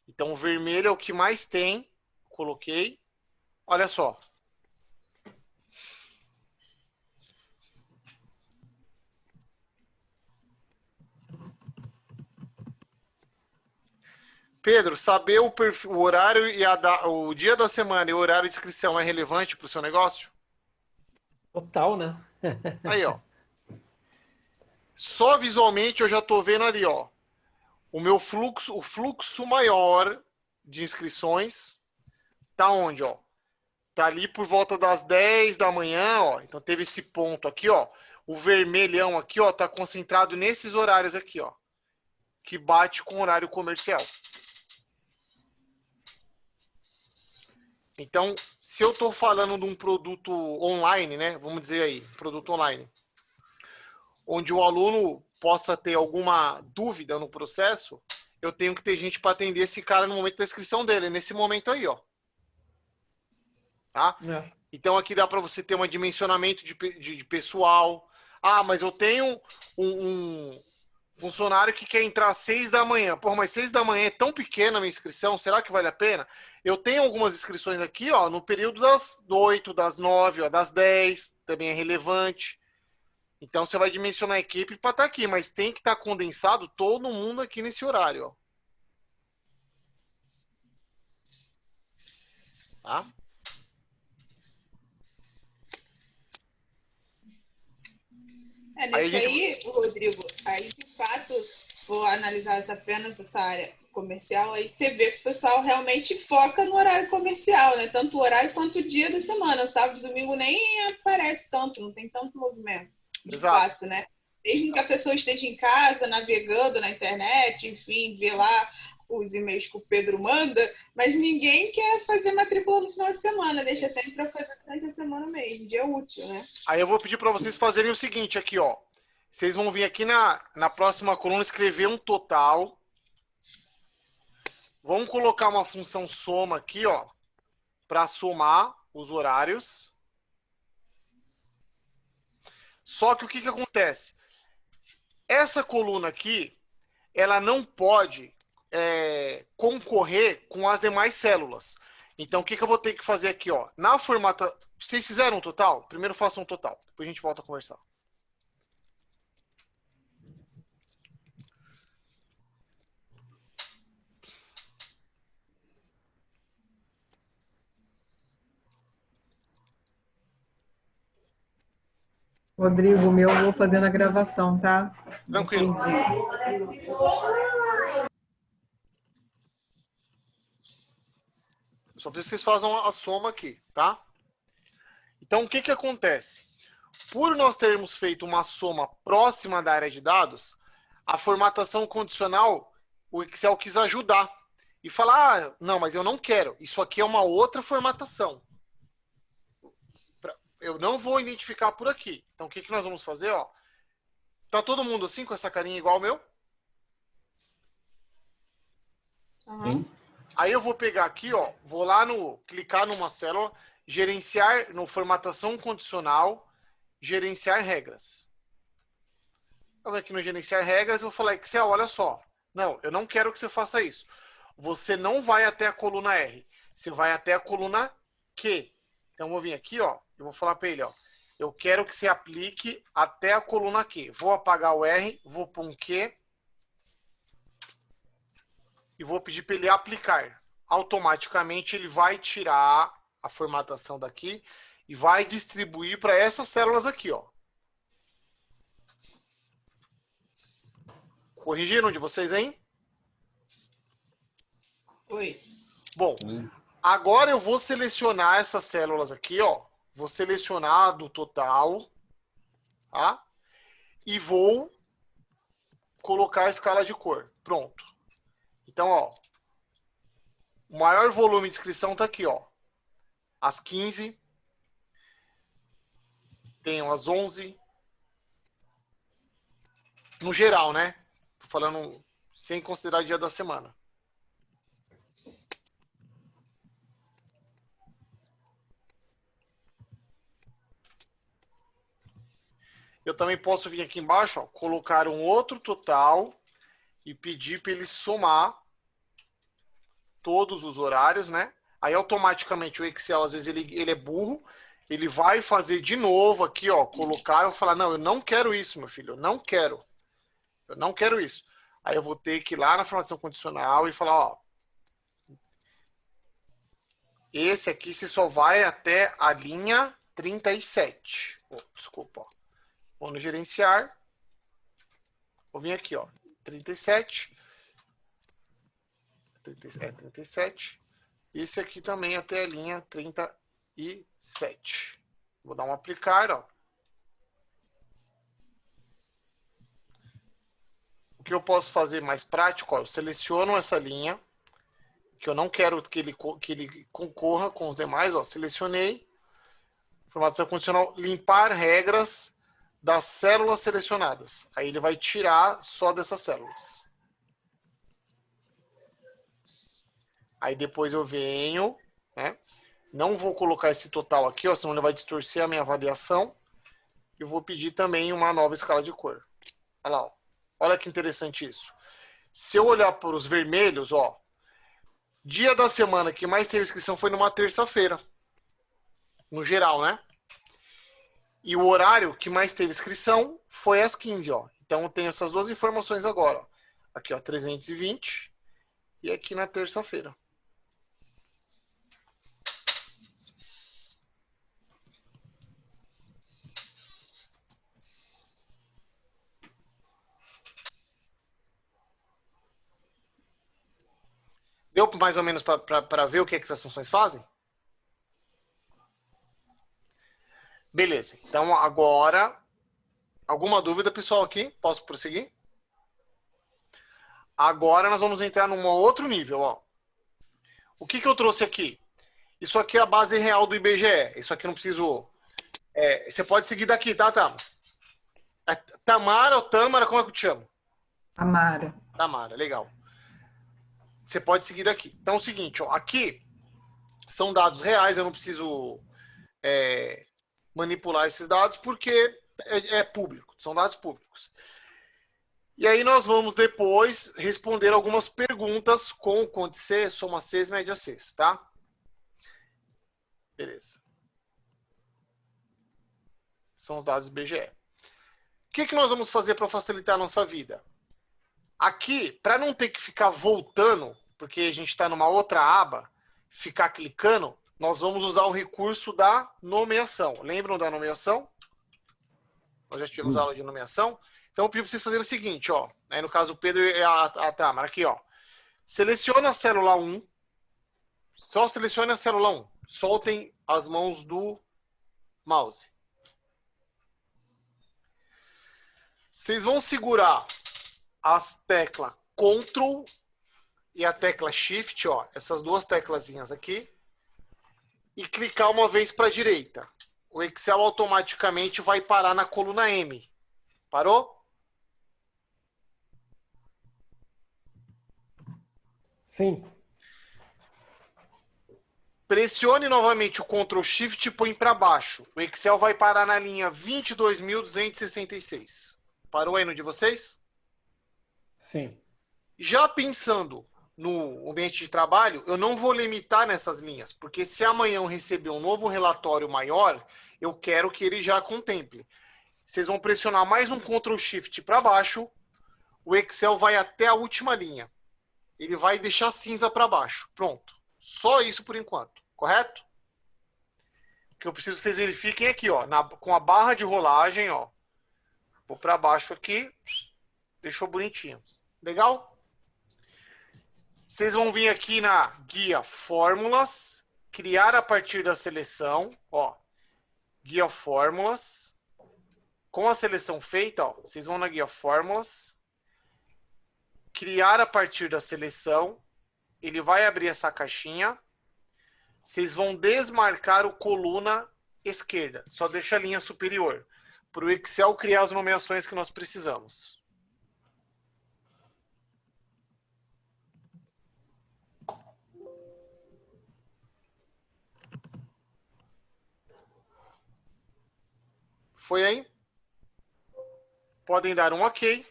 Então o vermelho é o que mais tem, coloquei. Olha só. Pedro, saber o horário e o dia da semana e o horário de inscrição é relevante para o seu negócio? Total, né? Aí, ó. Só visualmente eu já estou vendo ali, ó. O fluxo maior de inscrições tá onde, ó? Tá ali por volta das 10 da manhã, ó. Então teve esse ponto aqui, ó. O vermelhão aqui, ó, tá concentrado nesses horários aqui, ó. Que bate com o horário comercial. Então, se eu estou falando de um produto online, né? Vamos dizer aí, produto online, onde o aluno possa ter alguma dúvida no processo, eu tenho que ter gente para atender esse cara no momento da inscrição dele, nesse momento aí, ó. Tá? É. Então, aqui dá para você ter um dimensionamento de pessoal. Ah, mas eu tenho um funcionário que quer entrar às 6 da manhã. Porra, mas 6 da manhã é tão pequena a minha inscrição, será que vale a pena? Eu tenho algumas inscrições aqui, ó, no período das 8, das 9, ó, das 10, também é relevante. Então você vai dimensionar a equipe para estar aqui, mas tem que estar condensado todo mundo aqui nesse horário, ó. Tá? Nesse aí, Rodrigo, aí de fato, se for analisar apenas essa área comercial, aí você vê que o pessoal realmente foca no horário comercial, né? Tanto o horário quanto o dia da semana. Sábado e domingo nem aparece tanto, não tem tanto movimento, de fato, né? Desde que a pessoa esteja em casa, navegando na internet, enfim, vê lá os e-mails que o Pedro manda, mas ninguém quer fazer matrícula no final de semana, deixa sempre para fazer durante a semana mesmo, dia útil, né? Aí eu vou pedir para vocês fazerem o seguinte aqui, ó. Vocês vão vir aqui na próxima coluna escrever um total. Vamos colocar uma função soma aqui, ó, para somar os horários. Só que o que acontece? Essa coluna aqui, ela não pode concorrer com as demais células. Então, o que eu vou ter que fazer aqui? Ó? Na formata... Vocês fizeram um total? Primeiro façam um total. Depois a gente volta a conversar. Rodrigo, o meu eu vou fazendo a gravação, tá? Tranquilo. Entendi. Só preciso que vocês façam a soma aqui, tá? Então, o que acontece? Por nós termos feito uma soma próxima da área de dados, a formatação condicional, o Excel quis ajudar. E falar, ah, não, mas eu não quero. Isso aqui é uma outra formatação. Eu não vou identificar por aqui. Então, o que nós vamos fazer? Ó? Tá todo mundo assim, com essa carinha igual ao meu? Uhum. Aí eu vou pegar aqui, ó, vou lá clicar numa célula, gerenciar no formatação condicional, gerenciar regras. Eu vou aqui no gerenciar regras e vou falar, Excel, olha só. Não, eu não quero que você faça isso. Você não vai até a coluna R. Você vai até a coluna Q. Então eu vou vir aqui, ó, eu vou falar para ele, ó, eu quero que você aplique até a coluna Q. Vou apagar o R, vou pôr um Q e vou pedir para ele aplicar. Automaticamente ele vai tirar a formatação daqui e vai distribuir para essas células aqui, ó. Corrigiram de vocês, hein? Oi. Bom, agora eu vou selecionar essas células aqui, ó. Vou selecionar do total, tá? E vou colocar a escala de cor. Pronto. Então, ó, o maior volume de inscrição tá aqui, ó. Às 15. Tem às 11. No geral, né? Tô falando sem considerar dia da semana. Eu também posso vir aqui embaixo, ó, colocar um outro total e pedir para ele somar todos os horários, né? Aí automaticamente o Excel, às vezes ele é burro, ele vai fazer de novo aqui, ó, colocar, eu vou falar, não, eu não quero isso, meu filho, eu não quero. Eu não quero isso. Aí eu vou ter que ir lá na formatação condicional e falar, ó, esse aqui você só vai até a linha 37. Oh, desculpa, ó. Vou no gerenciar. Vou vir aqui, ó. 37. 37. Esse aqui também até a linha 37. Vou dar um aplicar, ó. O que eu posso fazer mais prático, ó, eu seleciono essa linha, que eu não quero que ele concorra com os demais, ó. Selecionei. Formatação condicional, limpar regras das células selecionadas. Aí ele vai tirar só dessas células. Aí depois eu venho, né? Não vou colocar esse total aqui, ó, senão ele vai distorcer a minha avaliação. E vou pedir também uma nova escala de cor. Olha lá, ó. Olha que interessante isso. Se eu olhar para os vermelhos, ó, dia da semana que mais teve inscrição foi numa terça-feira. No geral, né? E o horário que mais teve inscrição foi às 15, ó. Então eu tenho essas duas informações agora, ó. Aqui, ó, 320 e aqui na terça-feira. Deu mais ou menos para ver o que essas funções fazem? Beleza. Então, agora, alguma dúvida, pessoal, aqui? Posso prosseguir? Agora nós vamos entrar num outro nível, ó. O que eu trouxe aqui? Isso aqui é a base real do IBGE. Isso aqui eu não preciso... você pode seguir daqui, tá, Tamara? É Tamara ou Tâmara, como é que eu te chamo? Tamara. Tamara, legal. Você pode seguir daqui. Então é o seguinte, ó, aqui são dados reais, eu não preciso manipular esses dados porque é público, são dados públicos. E aí nós vamos depois responder algumas perguntas com o Conte C, soma C, média C, tá? Beleza. São os dados do IBGE. O que nós vamos fazer para facilitar a nossa vida? Aqui, para não ter que ficar voltando, porque a gente está numa outra aba, ficar clicando, nós vamos usar o recurso da nomeação. Lembram da nomeação? Nós já tivemos aula de nomeação. Então, eu pedi para vocês fazerem o seguinte, ó. Aí, no caso, o Pedro e a Tamara, aqui, ó. Seleciona a célula 1. Só selecione a célula 1. Soltem as mãos do mouse. Vocês vão segurar as teclas Ctrl e a tecla Shift, ó. Essas duas teclazinhas aqui. E clicar uma vez para a direita. O Excel automaticamente vai parar na coluna M. Parou? Sim. Pressione novamente o Ctrl Shift e põe para baixo. O Excel vai parar na linha 22.266. Parou aí no de vocês? Sim. Já pensando no ambiente de trabalho, eu não vou limitar nessas linhas, porque se amanhã eu receber um novo relatório maior, eu quero que ele já contemple. Vocês vão pressionar mais um Ctrl Shift para baixo, o Excel vai até a última linha. Ele vai deixar cinza para baixo. Pronto. Só isso por enquanto. Correto? O que eu preciso que vocês verifiquem aqui, ó, com a barra de rolagem, ó. Vou para baixo aqui. Deixou bonitinho. Legal? Vocês vão vir aqui na guia Fórmulas, criar a partir da seleção, ó. Guia Fórmulas. Com a seleção feita, ó, vocês vão na guia Fórmulas, criar a partir da seleção, ele vai abrir essa caixinha, vocês vão desmarcar o coluna esquerda, só deixa a linha superior, para o Excel criar as nomeações que nós precisamos. Foi aí? Podem dar um OK.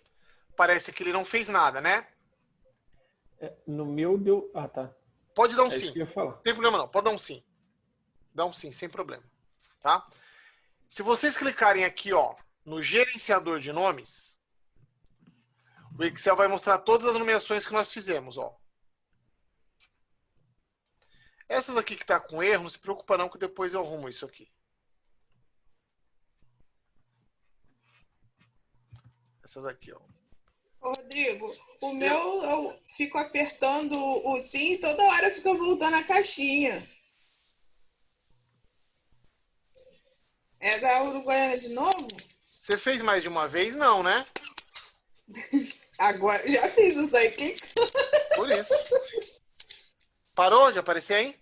Parece que ele não fez nada, né? No meu deu... Ah, tá. Pode dar um É sim. isso que eu ia falar. Não tem problema não. Pode dar um sim. Dá um sim, sem problema. Tá? Se vocês clicarem aqui, ó, no gerenciador de nomes, o Excel vai mostrar todas as nomeações que nós fizemos, ó. Essas aqui que tá com erro, não se preocupa não, que depois eu arrumo isso aqui. Essas aqui, ó. Ô, Rodrigo, o meu eu fico apertando o sim e toda hora fica voltando a caixinha. É da Uruguaiana de novo? Você fez mais de uma vez? Não, né? Agora, já fiz isso aí. Por isso. Parou? Já apareceu aí?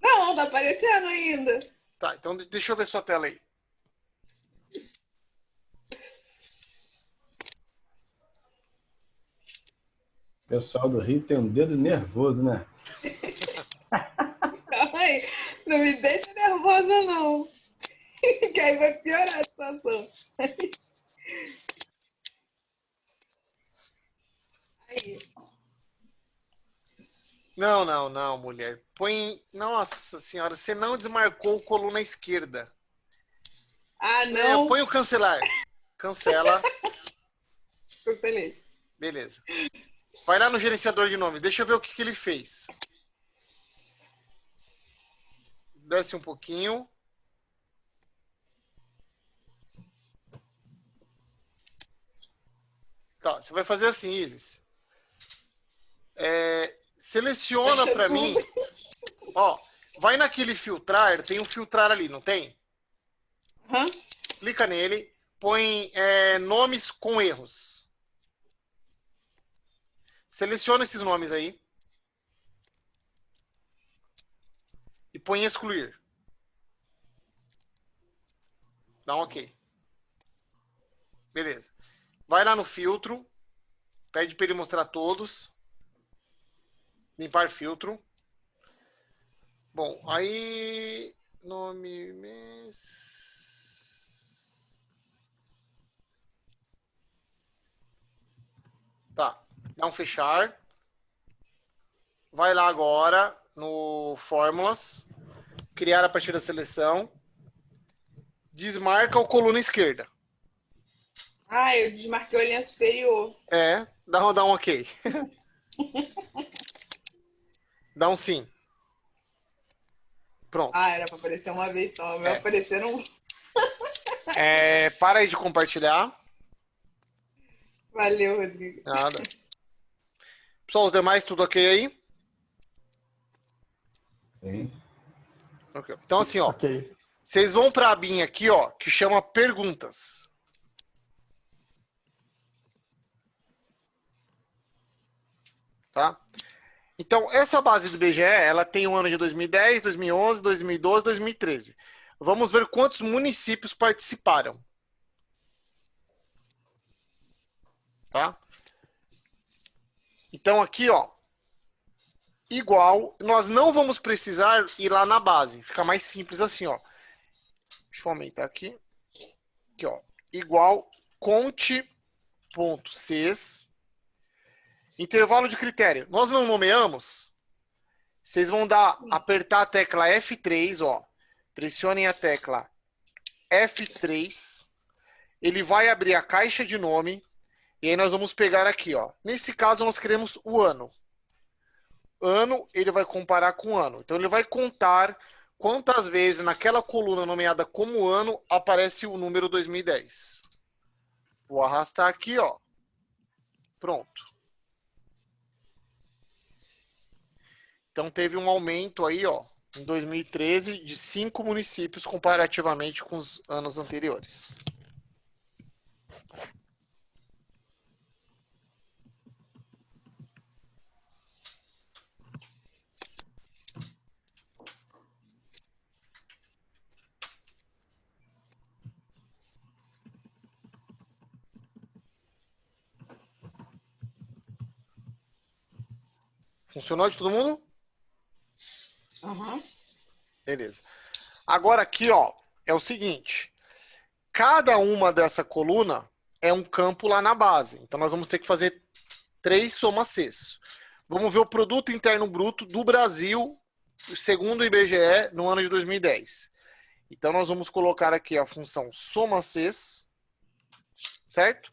Não, tá aparecendo ainda. Tá, então deixa eu ver sua tela aí. O pessoal do Rio tem um dedo nervoso, né? Calma aí. Não me deixa nervosa, não. Que aí vai piorar a situação. Aí. Não, mulher. Põe... Nossa senhora, você não desmarcou coluna esquerda. Ah, não. Põe o cancelar. Cancela. Cancelei. Beleza. Vai lá no gerenciador de nomes. Deixa eu ver o que ele fez. Desce um pouquinho. Tá, você vai fazer assim, Isis. Seleciona para mim. Ó, vai naquele filtrar. Tem um filtrar ali, não tem? Uhum. Clica nele. Põe nomes com erros. Seleciona esses nomes aí. E põe excluir. Dá um OK. Beleza. Vai lá no filtro. Pede para ele mostrar todos. Limpar filtro. Bom, aí... Nome... Dá um fechar. Vai lá agora no Fórmulas. Criar a partir da seleção. Desmarca a coluna esquerda. Ah, eu desmarquei a linha superior. Dá um ok. Dá um sim. Pronto. Ah, era para aparecer uma vez só. Vai aparecer um. Para aí de compartilhar. Valeu, Rodrigo. Nada. Pessoal, os demais, tudo ok aí? Sim. Okay. Então, assim, ó. Ok. Vocês vão para a abinha aqui, ó, que chama perguntas. Tá? Então, essa base do IBGE, ela tem o ano de 2010, 2011, 2012, 2013. Vamos ver quantos municípios participaram. Tá? Então, aqui, ó, igual, nós não vamos precisar ir lá na base. Fica mais simples assim, ó. Deixa eu aumentar aqui. Aqui, ó. Igual conte.ces. Intervalo de critério. Nós não nomeamos. Vocês vão apertar a tecla F3, ó. Pressionem a tecla F3. Ele vai abrir a caixa de nome. E aí nós vamos pegar aqui, ó. Nesse caso, nós queremos o ano. Ano, ele vai comparar com ano. Então, ele vai contar quantas vezes naquela coluna nomeada como ano aparece o número 2010. Vou arrastar aqui, ó. Pronto. Então, teve um aumento aí, ó, em 2013, de 5 municípios comparativamente com os anos anteriores. Funcionou de todo mundo? Uhum. Beleza. Agora aqui, ó, é o seguinte. Cada uma dessa coluna é um campo lá na base. Então, nós vamos ter que fazer 3 soma-Cs. Vamos ver o Produto Interno Bruto do Brasil, segundo o IBGE, no ano de 2010. Então, nós vamos colocar aqui a função soma-Cs, certo?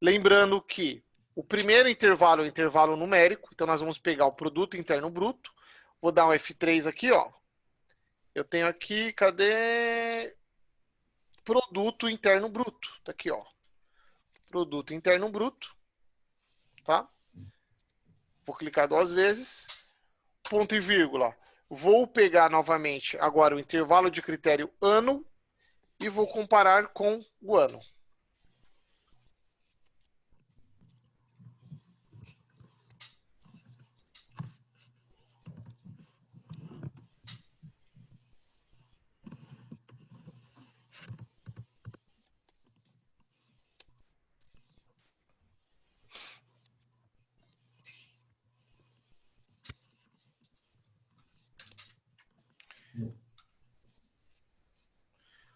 Lembrando que o primeiro intervalo é o intervalo numérico. Então, nós vamos pegar o Produto Interno Bruto. Vou dar um F3 aqui, ó. Eu tenho aqui, cadê? Produto Interno Bruto. Tá aqui, ó. Produto Interno Bruto. Tá? Vou clicar 2 vezes. Ponto e vírgula. Vou pegar novamente agora o intervalo de critério ano e vou comparar com o ano.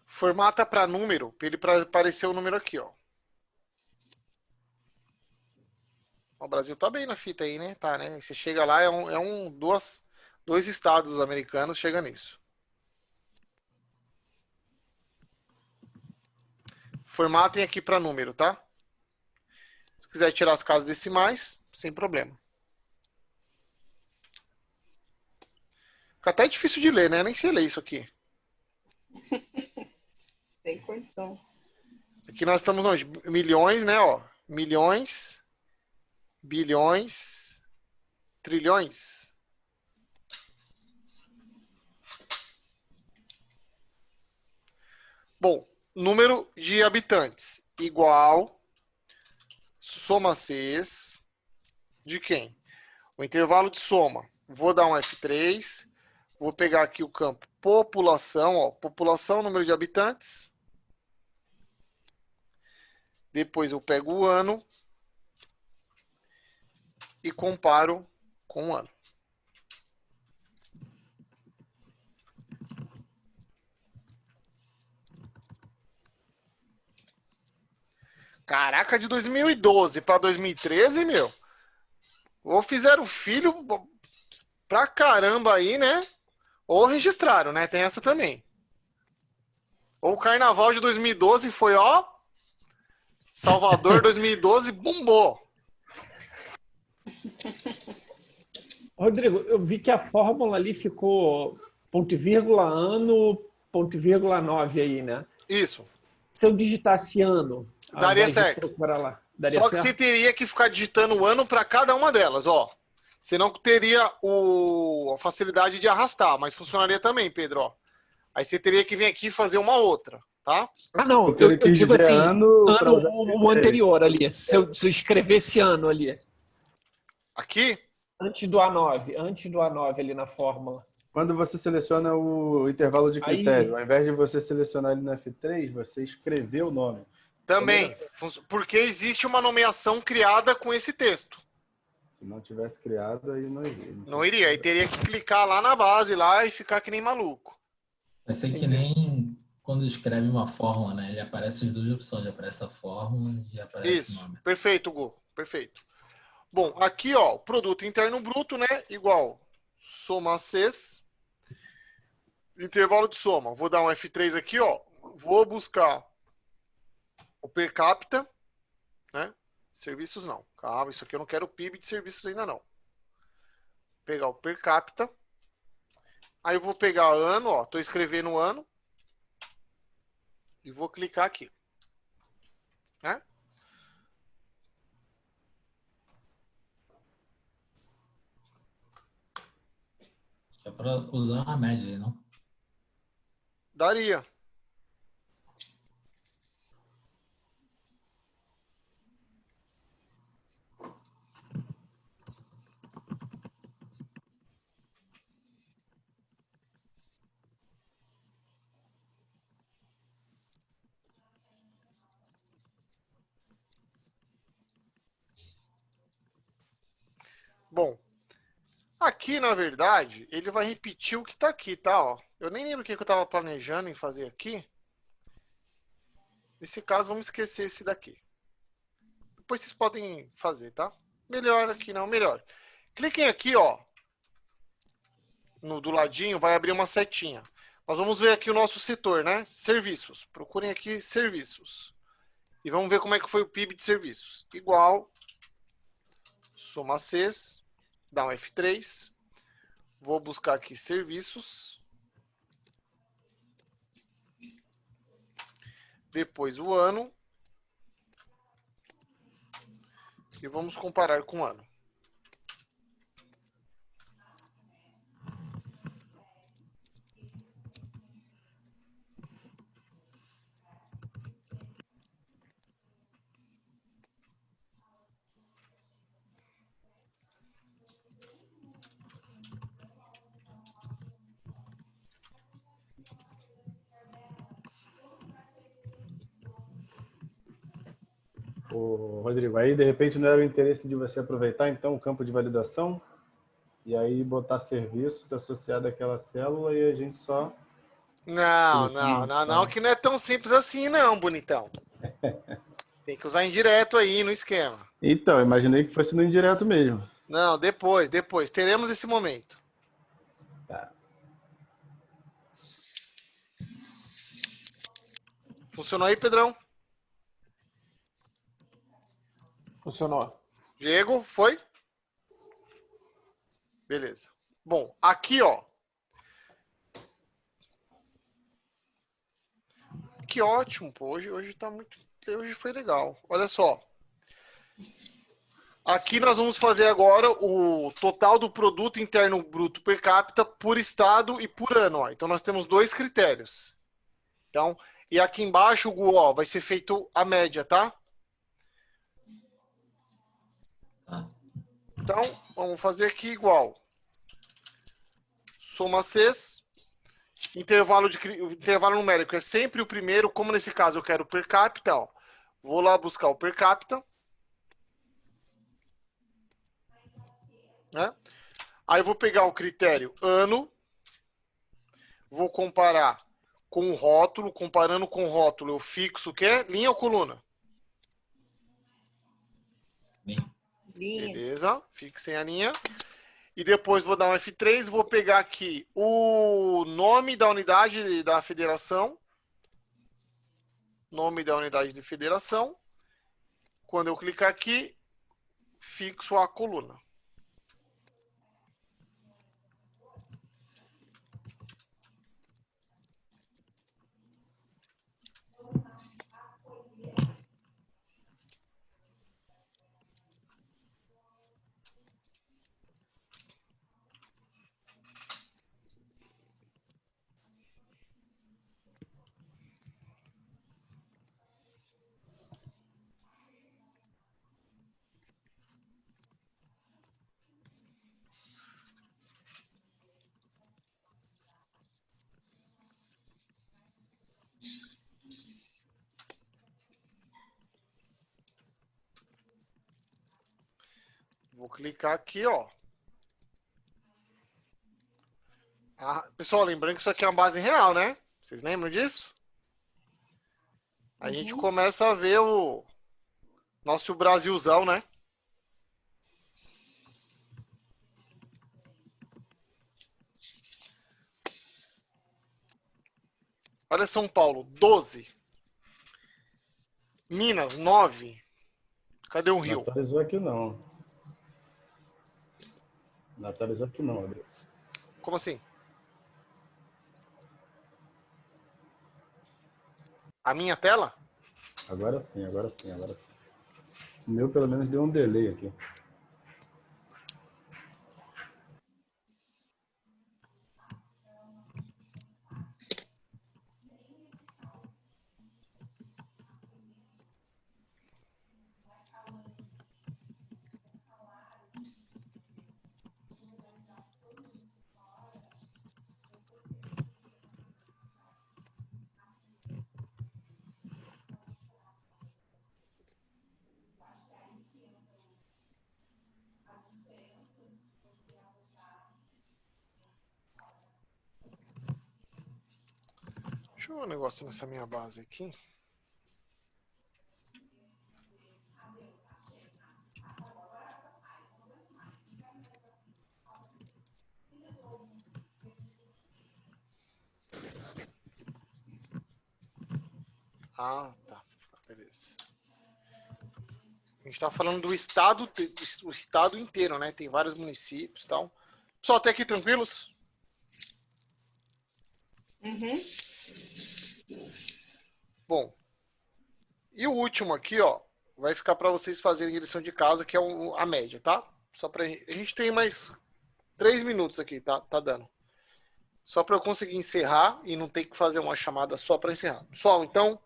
Formata para número, para ele aparecer o número aqui, ó. O Brasil tá bem na fita aí, né? Tá, né? Você chega lá, dois estados americanos chega nisso. Formatem aqui para número, tá? Se quiser tirar as casas decimais, sem problema. Fica até difícil de ler, né? Nem sei ler isso aqui. Tem condição. Aqui nós estamos onde? Milhões, né? Ó, milhões, bilhões, trilhões. Bom, número de habitantes igual soma-Cs de quem? O intervalo de soma. Vou dar um F3. Vou pegar aqui o campo população, ó, população, número de habitantes. Depois eu pego o ano e comparo com o ano. Caraca, de 2012 para 2013, meu. Ou fizeram filho pra caramba aí, né? Ou registraram, né? Tem essa também. Ou o Carnaval de 2012 foi, ó... Salvador 2012 bombou. Rodrigo, eu vi que a fórmula ali ficou ponto e vírgula ano, ponto e vírgula 9 aí, né? Isso. Se eu digitasse ano, ao Daria invés de certo. procurar lá, daria Só que certo? você teria que ficar digitando o ano para cada uma delas, ó. Você não teria a facilidade de arrastar, mas funcionaria também, Pedro, ó. Aí você teria que vir aqui e fazer uma outra, tá? Ah, não, Porque ele eu quis digo dizer assim, ano pra usar o anterior ali. Se eu escrevesse ano ali, Aqui, antes do A9 ali na fórmula. Quando você seleciona o intervalo de Aí- critério, ao invés de você selecionar ele no F3, você escreveu o nome. também. Porque existe uma nomeação criada com esse texto. Se não tivesse criado, aí não iria. Não iria. Aí teria que clicar lá na base lá e ficar que nem maluco. Vai ser que nem quando escreve uma fórmula, né? Ele aparece as duas opções. Aparece a fórmula e aparece o Isso. nome. Perfeito, Gu. Perfeito. Bom, aqui, ó, produto interno bruto, né? Igual soma Cs. Intervalo de soma. Vou dar um F3 aqui, ó. Vou buscar o per capita, né? Serviços não. Calma, isso aqui eu não quero o PIB de serviços ainda não. Vou pegar o per capita. Aí eu vou pegar ano, ó. Tô escrevendo ano. E vou clicar aqui. Né? É para usar a média, não? Daria. Bom, aqui, na verdade, ele vai repetir o que tá aqui, tá? Ó, eu nem lembro o que eu tava planejando em fazer aqui. Nesse caso, vamos esquecer esse daqui. Depois vocês podem fazer, tá? Melhor aqui, não, melhor. Cliquem aqui, ó. Do ladinho, vai abrir uma setinha. Nós vamos ver aqui o nosso setor, né? Serviços. Procurem aqui serviços. E vamos ver como é que foi o PIB de serviços. Igual, soma Cs, dá um F3. Vou buscar aqui serviços. Depois o ano. E vamos comparar com o ano. Ô, Rodrigo, aí de repente não era o interesse de você aproveitar então o campo de validação e aí botar serviços associado àquela célula e a gente só... Não, que não é tão simples assim não, bonitão. Tem que usar indireto aí no esquema. Então, imaginei que fosse no indireto mesmo. Não, depois. Teremos esse momento. Tá. Funcionou aí, Pedrão? Funcionou. Diego, foi? Beleza. Bom, aqui, ó. Que ótimo, pô. Hoje tá muito... Hoje foi legal. Olha só. Aqui nós vamos fazer agora o total do produto interno bruto per capita por estado e por ano, ó. Então nós temos dois critérios. Então, e aqui embaixo, Gu, ó, vai ser feito a média, tá? Então, vamos fazer aqui igual. Soma Cs. Intervalo numérico é sempre o primeiro. Como nesse caso eu quero per capita, ó. Vou lá buscar o per capita. Né? Aí eu vou pegar o critério ano. Vou comparar com o rótulo. Comparando com o rótulo, eu fixo o que é? Linha ou coluna? Linha. Beleza, fixem a linha. E depois vou dar um F3, vou pegar aqui o nome da unidade da federação. Nome da unidade de federação. Quando eu clicar aqui, fixo a coluna. Vou clicar aqui, ó. Pessoal, lembrando que isso aqui é uma base real, né? Vocês lembram disso? A gente começa a ver o nosso Brasilzão, né? Olha São Paulo, 12. Minas, 9. Cadê o Rio? Não atualizou aqui não. Não atualizou aqui não, Rodrigo. Como assim? A minha tela? Agora sim, agora sim, agora sim. O meu pelo menos deu um delay aqui. Deixa eu ver um negócio nessa minha base aqui. Ah, tá. Beleza. A gente tá falando do estado, o estado inteiro, né? Tem vários municípios e tal. Pessoal, até aqui tranquilos? Uhum. Bom, e o último aqui, ó, vai ficar para vocês fazerem lição de casa, que é a média, tá? Só pra gente, a gente tem mais 3 minutos aqui, tá? Tá dando. Só para eu conseguir encerrar e não ter que fazer uma chamada só para encerrar. Pessoal, então,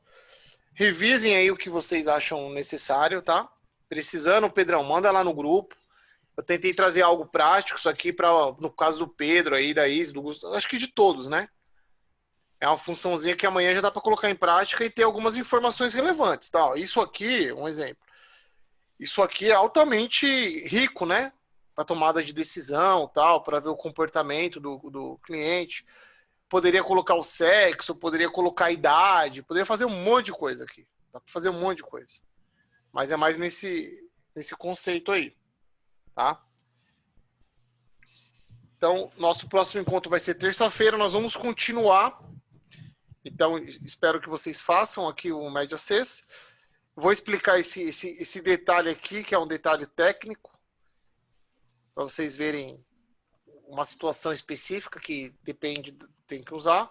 revisem aí o que vocês acham necessário, tá? Precisando, Pedrão, manda lá no grupo. Eu tentei trazer algo prático, isso aqui para no caso do Pedro aí, da Is, do Gustavo, acho que de todos, né? É uma funçãozinha que amanhã já dá para colocar em prática e ter algumas informações relevantes, tá? Isso aqui, um exemplo. Isso aqui é altamente rico, né? Para tomada de decisão, tal, para ver o comportamento do cliente. Poderia colocar o sexo, poderia colocar a idade, poderia fazer um monte de coisa aqui. Dá para fazer um monte de coisa. Mas é mais nesse conceito aí, tá? Então, nosso próximo encontro vai ser terça-feira. Nós vamos continuar. Então, espero que vocês façam aqui o Média CES. Vou explicar esse detalhe aqui, que é um detalhe técnico, para vocês verem uma situação específica que depende, tem que usar.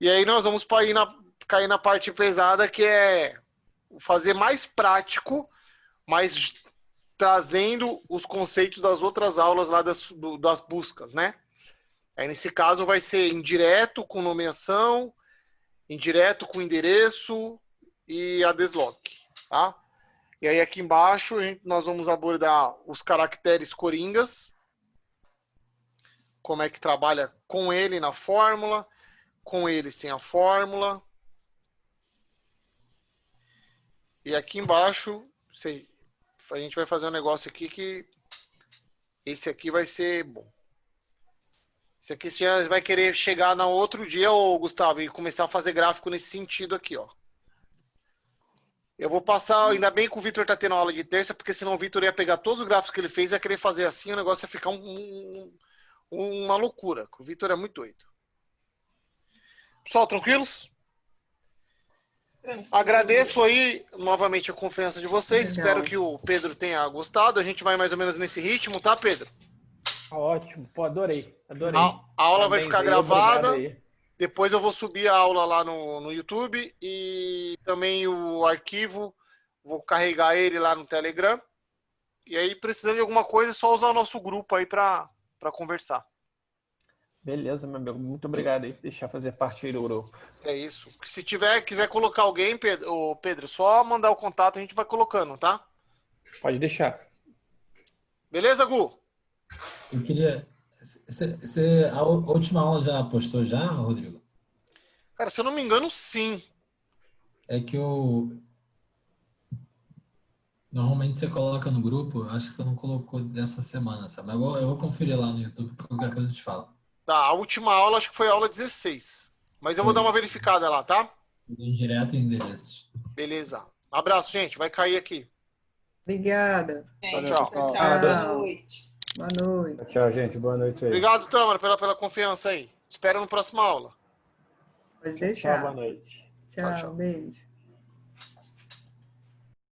E aí nós vamos cair na parte pesada, que é fazer mais prático, mas trazendo os conceitos das outras aulas lá das buscas, né? Aí nesse caso vai ser indireto com nomeação, indireto com endereço e a desloque, tá? E aí aqui embaixo nós vamos abordar os caracteres coringas, como é que trabalha com ele na fórmula, com ele sem a fórmula. E aqui embaixo a gente vai fazer um negócio aqui que esse aqui vai ser bom. Esse aqui você já vai querer chegar no outro dia, ô Gustavo, e começar a fazer gráfico nesse sentido aqui, ó. Eu vou passar, ainda bem que o Vitor tá tendo aula de terça, porque senão o Vitor ia pegar todos os gráficos que ele fez e ia querer fazer assim, o negócio ia ficar uma loucura. O Vitor é muito doido. Pessoal, tranquilos? Agradeço aí novamente a confiança de vocês. Legal. Espero que o Pedro tenha gostado. A gente vai mais ou menos nesse ritmo, tá, Pedro? Ótimo. Pô, adorei. Adorei. A aula vai Parabéns ficar aí, gravada. obrigado aí. Depois eu vou subir a aula lá no YouTube e também o arquivo, vou carregar ele lá no Telegram. E aí, precisando de alguma coisa, é só usar o nosso grupo aí para conversar. Beleza, meu amigo. Muito obrigado aí por deixar fazer parte aí do grupo. É isso. Se quiser colocar alguém, Pedro, só mandar o contato, a gente vai colocando, tá? Pode deixar. Beleza, Gu? Eu queria... a última aula já postou já, Rodrigo? Cara, se eu não me engano, sim. É que normalmente você coloca no grupo, acho que você não colocou dessa semana, sabe? Mas eu vou conferir lá no YouTube, qualquer coisa eu te falo. Tá, a última aula acho que foi a aula 16. Mas eu vou dar uma verificada lá, tá? Direto em endereços. Beleza. Abraço, gente. Vai cair aqui. Obrigada. Tchau. Tchau. Boa noite. Boa noite. Tchau, gente. Boa noite aí. Obrigado, Tâmara, pela confiança aí. Espero no próxima aula. Pode Tchau, deixar. boa noite. Tchau, Tchau. beijo.